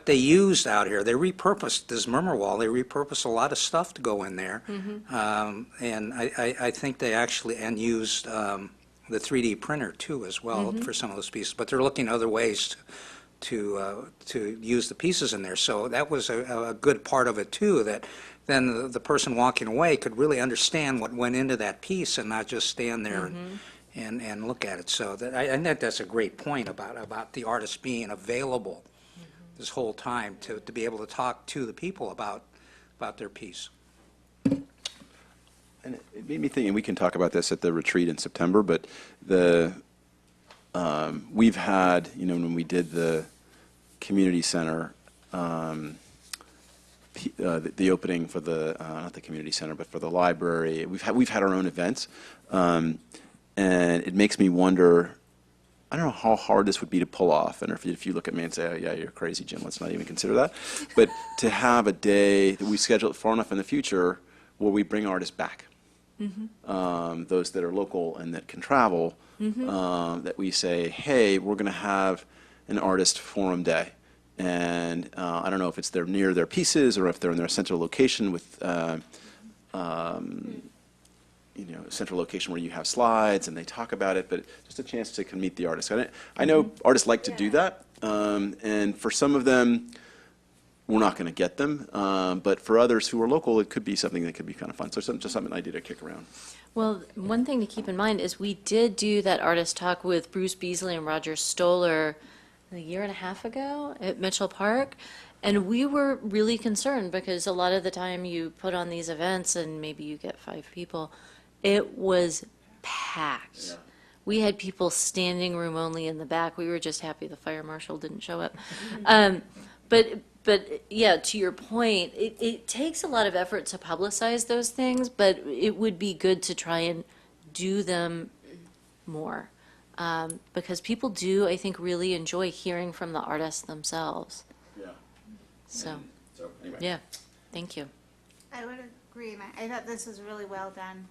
they used out here. They repurposed this murmur wall. They repurposed a lot of stuff to go in there. And I think they actually used the 3D printer too as well for some of those pieces. But they're looking at other ways to use the pieces in there. So that was a good part of it too, that then the person walking away could really understand what went into that piece and not just stand there and look at it. So I think that's a great point about the artist being available this whole time to be able to talk to the people about their piece. And it made me think, and we can talk about this at the retreat in September, but we've had, when we did the community center, the opening for not the community center, but for the library, we've had our own events, and it makes me wonder, I don't know how hard this would be to pull off, and if you look at me and say, oh, yeah, you're crazy, Jim, let's not even consider that. But to have a day that we schedule it far enough in the future where we bring artists back, those that are local and that can travel, that we say, hey, we're going to have an artist forum day. And I don't know if it's near their pieces or if they're in their central location with a central location where you have slides and they talk about it, but just a chance to meet the artist. I know artists like to do that, and for some of them, we're not going to get them, but for others who are local, it could be something that could be kind of fun. So just something I did to kick around. Well, one thing to keep in mind is we did do that artist talk with Bruce Beasley and Roger Stoller a year and a half ago at Mitchell Park. And we were really concerned because a lot of the time you put on these events and maybe you get 5 people. It was packed. Yeah. We had people standing room only in the back. We were just happy the fire marshal didn't show up. But yeah, to your point, it takes a lot of effort to publicize those things, but it would be good to try and do them more. Because people do, I think, really enjoy hearing from the artists themselves. Yeah. So anyway. Yeah, thank you. I would agree, and I thought this was really well done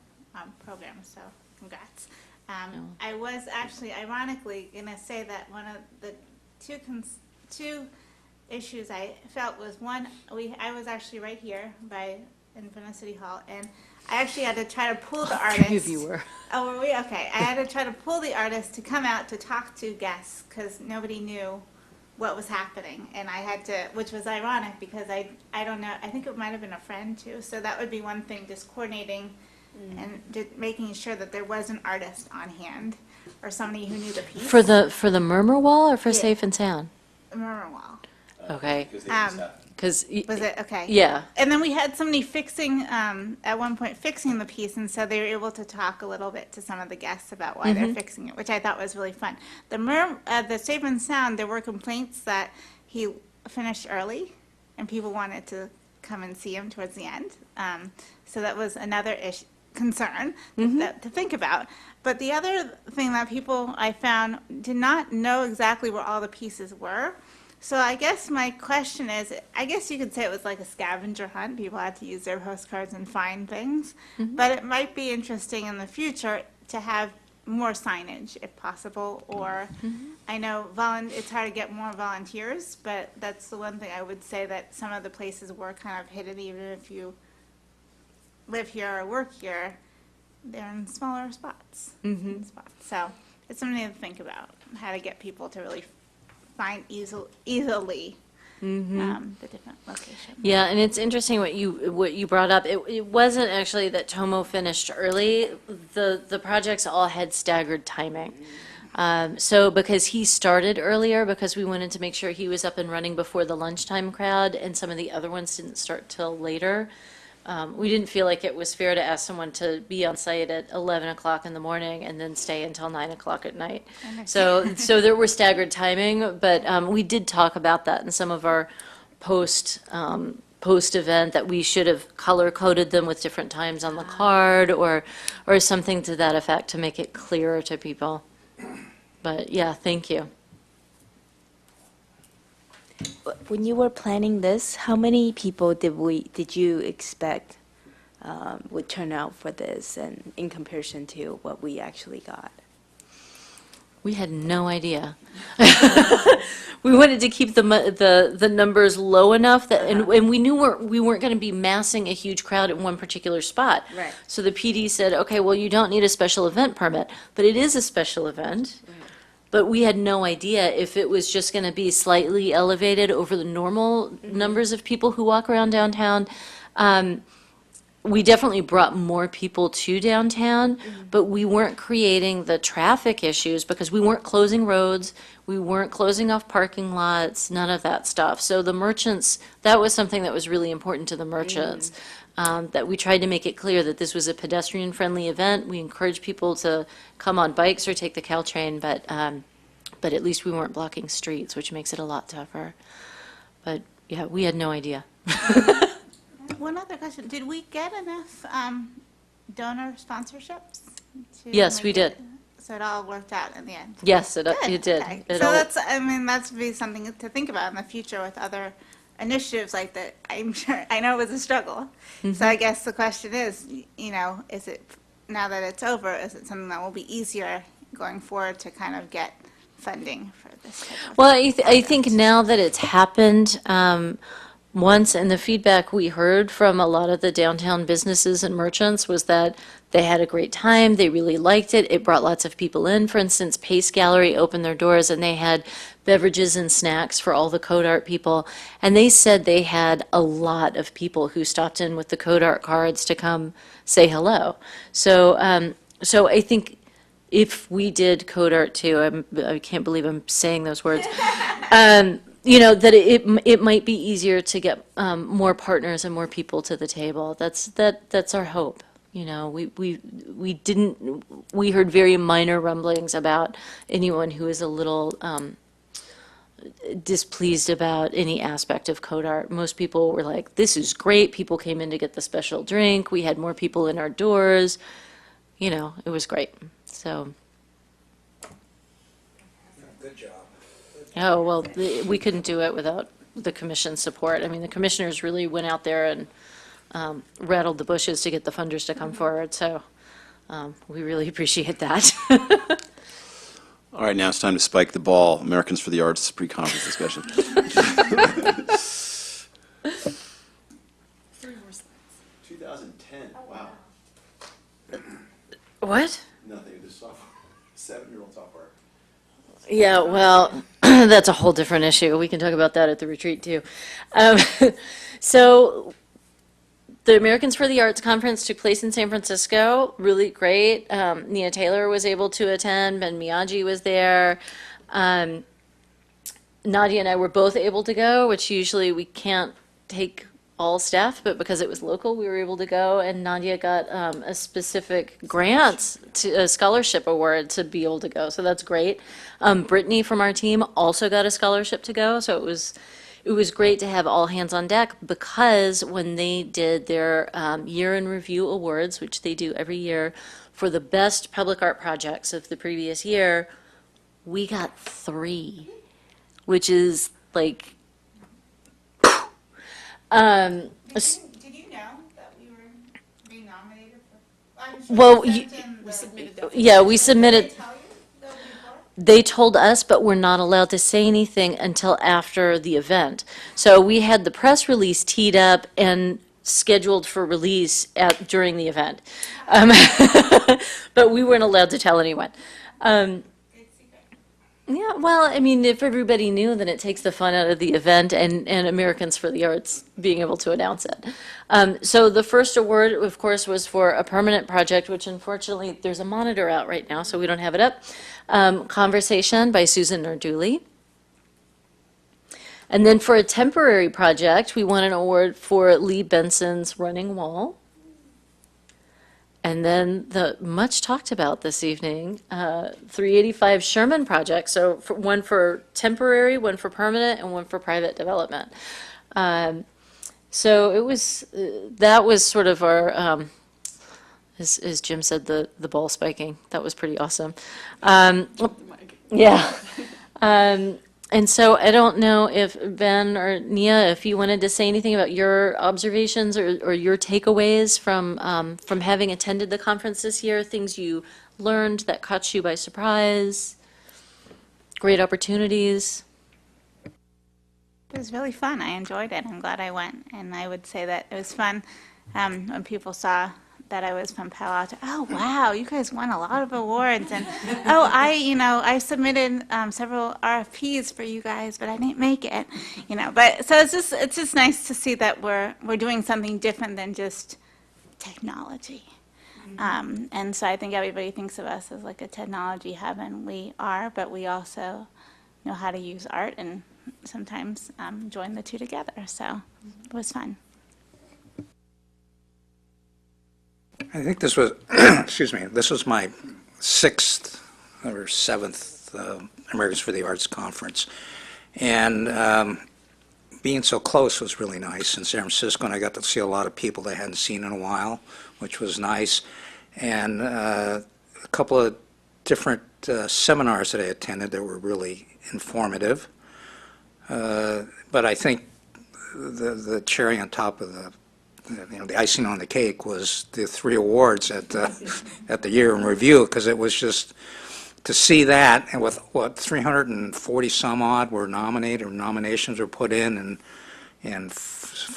program, so congrats. I was actually, ironically, going to say that one of the two issues I felt was, one, I was actually right here in front of City Hall, and I actually had to try to pull the artist. If you were. Oh, were we? Okay. I had to try to pull the artist to come out to talk to guests because nobody knew what was happening, and I had to, which was ironic because I don't know, I think it might have been a friend too, so that would be one thing, just coordinating and making sure that there was an artist on hand or somebody who knew the piece. For the murmur wall or for Yeah. Safe and Sound? Murmur wall. Okay, Because they just have. because. Was it? Okay. Yeah. And then we had somebody fixing, at one point, fixing the piece, and so they were able to talk a little bit to some of the guests about why they're fixing it, which I thought was really fun. The Safe and Sound, there were complaints that he finished early, and people wanted to come and see him towards the end. So that was another concern to think about. But the other thing that people I found did not know exactly where all the pieces were. So I guess my question is, I guess you could say it was like a scavenger hunt. People had to use their postcards and find things. But it might be interesting in the future to have more signage if possible, or I know it's hard to get more volunteers, but that's the one thing I would say, that some of the places were kind of hidden. Even if you live here or work here, they're in smaller spots. So it's something to think about, how to get people to really find easily the different locations. Yeah, and it's interesting what you brought up. It wasn't actually that Tomo finished early. The projects all had staggered timing. So because he started earlier, because we wanted to make sure he was up and running before the lunchtime crowd, and some of the other ones didn't start till later. We didn't feel like it was fair to ask someone to be on site at 11 o'clock in the morning and then stay until 9 o'clock at night. So there were staggered timing, but we did talk about that in some of our post-event, that we should have color-coded them with different times on the card, or something to that effect to make it clearer to people. But yeah, thank you. When you were planning this, how many people did you expect would turn out for this, and in comparison to what we actually got? We had no idea. We wanted to keep the numbers low enough that, and we knew we weren't going to be massing a huge crowd in one particular spot. Right. So the PD said, okay, well, you don't need a special event permit, but it is a special event. But we had no idea if it was just going to be slightly elevated over the normal numbers of people who walk around downtown. We definitely brought more people to downtown, but we weren't creating the traffic issues because we weren't closing roads, we weren't closing off parking lots, none of that stuff. So the merchants, that was something that was really important to the merchants, that we tried to make it clear that this was a pedestrian-friendly event. We encouraged people to come on bikes or take the Caltrain, but at least we weren't blocking streets, which makes it a lot tougher. But yeah, we had no idea. One other question, did we get enough donor sponsorships? Yes, we did. So it all worked out in the end? Yes, it Good, did. okay. It So all- that's be something to think about in the future with other initiatives like that. I'm sure, I know it was a struggle. So I guess the question is, is it, now that it's over, is it something that will be easier going forward to kind of get funding for this type of Well, I think project? now that it's happened once, and the feedback we heard from a lot of the downtown businesses and merchants was that they had a great time, they really liked it, it brought lots of people in. For instance, Pace Gallery opened their doors and they had beverages and snacks for all the code art people, and they said they had a lot of people who stopped in with the code art cards to come say hello. So I think if we did code art too, I can't believe I'm saying those words, that it might be easier to get more partners and more people to the table. That's our hope. We heard very minor rumblings about anyone who is a little displeased about any aspect of code art. Most people were like, this is great. People came in to get the special drink. We had more people in our doors. It was great. So. Good job. Oh, well, we couldn't do it without the commission's support. I mean, the commissioners really went out there and rattled the bushes to get the funders to come forward, so we really appreciate that. All right, now it's time to spike the ball. Americans for the Arts pre-conference discussion. 2010, wow. What? Nothing, just software, 7-year-old software. Yeah, well, that's a whole different issue. We can talk about that at the retreat, too. So The Americans for the Arts Conference took place in San Francisco, really great. Nia Taylor was able to attend, Ben Miyagi was there. Nadia and I were both able to go, which usually we can't take all staff, but because it was local, we were able to go. And Nadia got a specific grant, a scholarship award to be able to go, so that's great. Brittany from our team also got a scholarship to go, so it was great to have all hands on deck, because when they did their year in review awards, which they do every year, for the best public art projects of the previous year, we got 3, which is like, Did you know that we were being nominated for? I'm sure well, you sent in the- yeah, we submitted. Did they tell you the week before? They told us, but we're not allowed to say anything until after the event. So we had the press release teed up and scheduled for release during the event. But we weren't allowed to tell anyone. It's secret. Yeah, well, I mean, if everybody knew, then it takes the fun out of the event and Americans for the Arts being able to announce it. So the first award, of course, was for a permanent project, which unfortunately, there's a monitor out right now, so we don't have it up. Conversation by Susan Narduli. And then for a temporary project, we won an award for Lee Benson's Running Wall. And then the much talked about this evening, 385 Sherman project. So one for temporary, one for permanent, and one for private development. So it was, that was sort of our, as Jim said, the ball spiking. That was pretty awesome. Yeah. And so I don't know if Ben or Nia, if you wanted to say anything about your observations or your takeaways from having attended the conference this year, things you learned that caught you by surprise, great opportunities. It was really fun. I enjoyed it. I'm glad I went. And I would say that it was fun when people saw that I was from Palo Alto. Oh, wow, you guys won a lot of awards. And, oh, I submitted several RFPs for you guys, but I didn't make it. But so it's just nice to see that we're doing something different than just technology. And so I think everybody thinks of us as like a technology hub, and we are, but we also know how to use art and sometimes join the two together. So it was fun. I think this was, excuse me, this was my 6th or 7th Americans for the Arts Conference. And being so close was really nice in San Francisco, and I got to see a lot of people that I hadn't seen in a while, which was nice. And a couple of different seminars that I attended that were really informative. But I think the cherry on top of the icing on the cake was the 3 awards at the year in review, because it was just to see that, and with what 340 some odd were nominated, or nominations were put in, and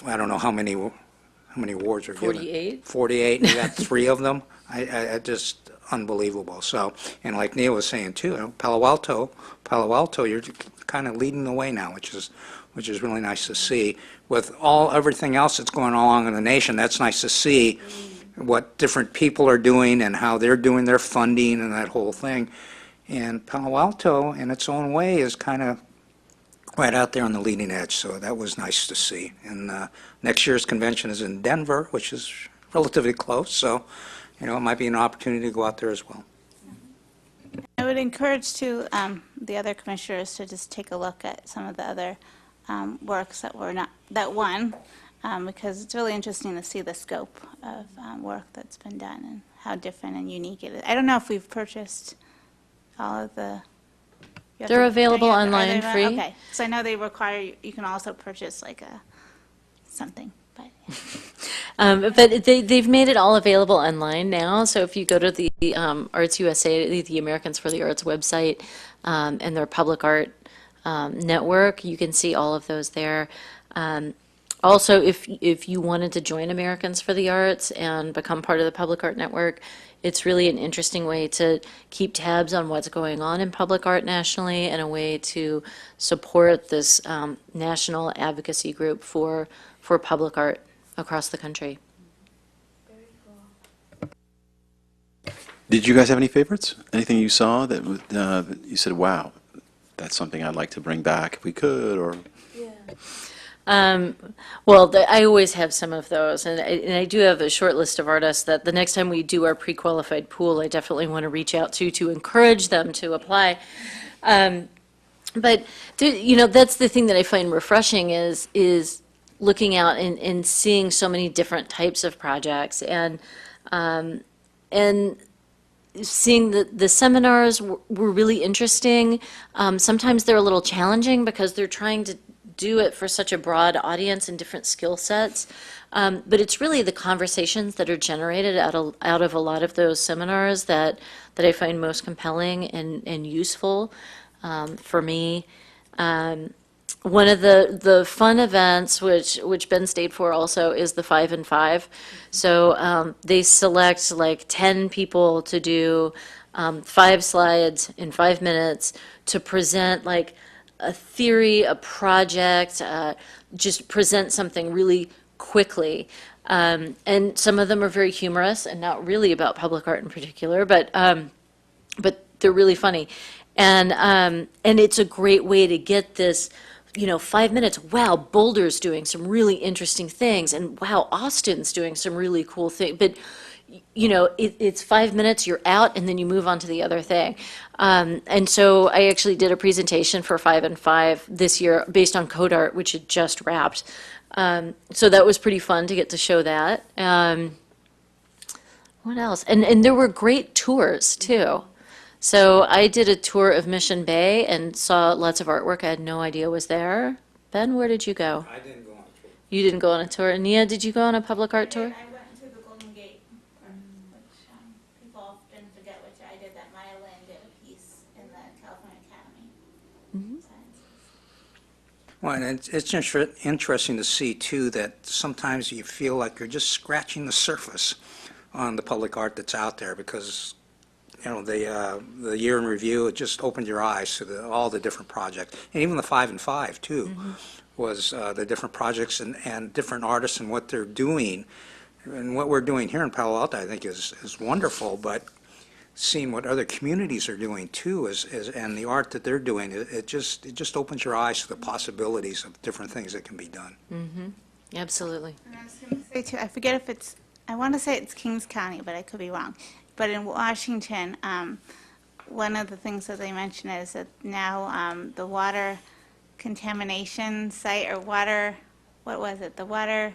I don't know how many awards were given. 48. 48, and you got 3 of them. I just unbelievable. So, and like Neil was saying too, Palo Alto, you're kind of leading the way now, which is really nice to see. With everything else that's going on in the nation, that's nice to see what different people are doing and how they're doing their funding and that whole thing. And Palo Alto, in its own way, is kind of right out there on the leading edge, so that was nice to see. And next year's convention is in Denver, which is relatively close, so it might be an opportunity to go out there as well. I would encourage the other commissioners to just take a look at some of the other works that won, because it's really interesting to see the scope of work that's been done and how different and unique it is. I don't know if we've purchased all of the. They're available Are they online free. Okay, so I know they require you can also purchase like something. But they've made it all available online now. So if you go to the Arts USA, the Americans for the Arts website, and their public art network, you can see all of those there. Also, if you wanted to join Americans for the Arts and become part of the public art network, it's really an interesting way to keep tabs on what's going on in public art nationally, and a way to support this national advocacy group for public art across the country. Did you guys have any favorites? Anything you saw that that you said, wow, that's something I'd like to bring back if we could, or? I always have some of those, and I do have a short list of artists that the next time we do our pre-qualified pool, I definitely want to reach out to encourage them to apply. But, that's the thing that I find refreshing is looking out and seeing so many different types of projects, and seeing the seminars were really interesting. Sometimes they're a little challenging because they're trying to do it for such a broad audience and different skill sets. But it's really the conversations that are generated out of a lot of those seminars that I find most compelling and useful for me. One of the fun events, which Ben stayed for also, is the 5 and 5. So they select like 10 people to do 5 slides in 5 minutes to present like a theory, a project, just present something really quickly. And some of them are very humorous and not really about public art in particular, but they're really funny. And it's a great way to get this, 5 minutes, wow, Boulder's doing some really interesting things, and wow, Austin's doing some really cool things. But it's 5 minutes, you're out, and then you move on to the other thing. And so I actually did a presentation for 5 and 5 this year based on code art, which had just wrapped. So that was pretty fun to get to show that. What else? And there were great tours, too. So I did a tour of Mission Bay and saw lots of artwork I had no idea was there. Ben, where did you go? I didn't go on a tour. You didn't go on a tour. Nia, did you go on a public art tour? I went to the Golden Gate, which people often forget, which I did that. Maya Lin did a piece in the California Academy. Sciences. Well, and it's interesting to see, too, that sometimes you feel like you're just scratching the surface on the public art that's out there, because the year in review, it just opened your eyes to all the different projects. And even the 5 and 5, too, was the different projects and different artists and what they're doing. And what we're doing here in Palo Alto, I think, is wonderful, but seeing what other communities are doing, too, and the art that they're doing, it just opens your eyes to the possibilities of different things that can be done. Absolutely. And I was going to say, too, I forget if I want to say it's Kings County, but I could be wrong. But in Washington, one of the things that they mention is that now the water contamination site, or water, what was it? The water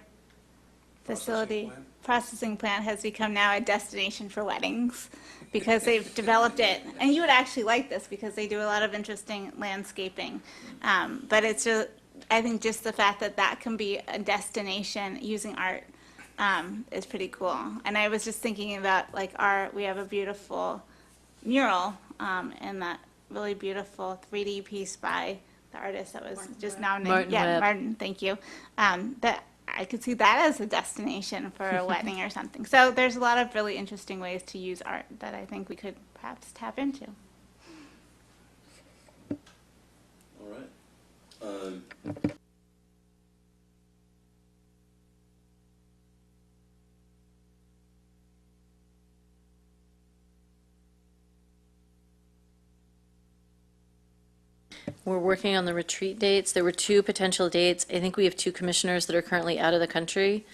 facility, processing plant has become now a destination for weddings because they've developed it. And you would actually like this because they do a lot of interesting landscaping. But it's just, I think just the fact that that can be a destination using art is pretty cool. And I was just thinking about we have a beautiful mural and that really beautiful 3D piece by the artist that was just nominated. Martin Webb. Martin, thank you. That I could see that as a destination for a wedding or something. So there's a lot of really interesting ways to use art that I think we could perhaps tap into. All right. We're working on the retreat dates. There were 2 potential dates. I think we have 2 commissioners that are currently out of the country,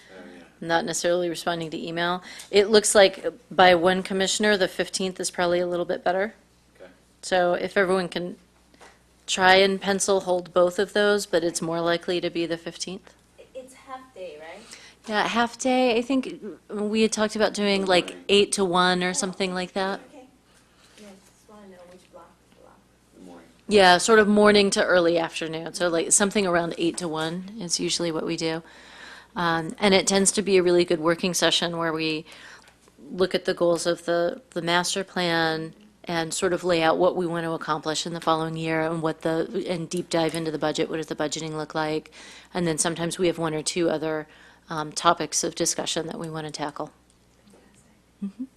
not necessarily responding to email. It looks like by one commissioner, the 15th is probably a little bit better. Okay. So if everyone can try and pencil hold both of those, but it's more likely to be the 15th. It's half day, right? Yeah, half day. I think we had talked about doing like 8 to 1 or something like that. Okay. Yeah, just want to know which block. Yeah, sort of morning to early afternoon. So like something around 8 to 1 is usually what we do. And it tends to be a really good working session where we look at the goals of the master plan and sort of lay out what we want to accomplish in the following year and deep dive into the budget. What does the budgeting look like? And then sometimes we have 1 or 2 other topics of discussion that we want to tackle. Fantastic.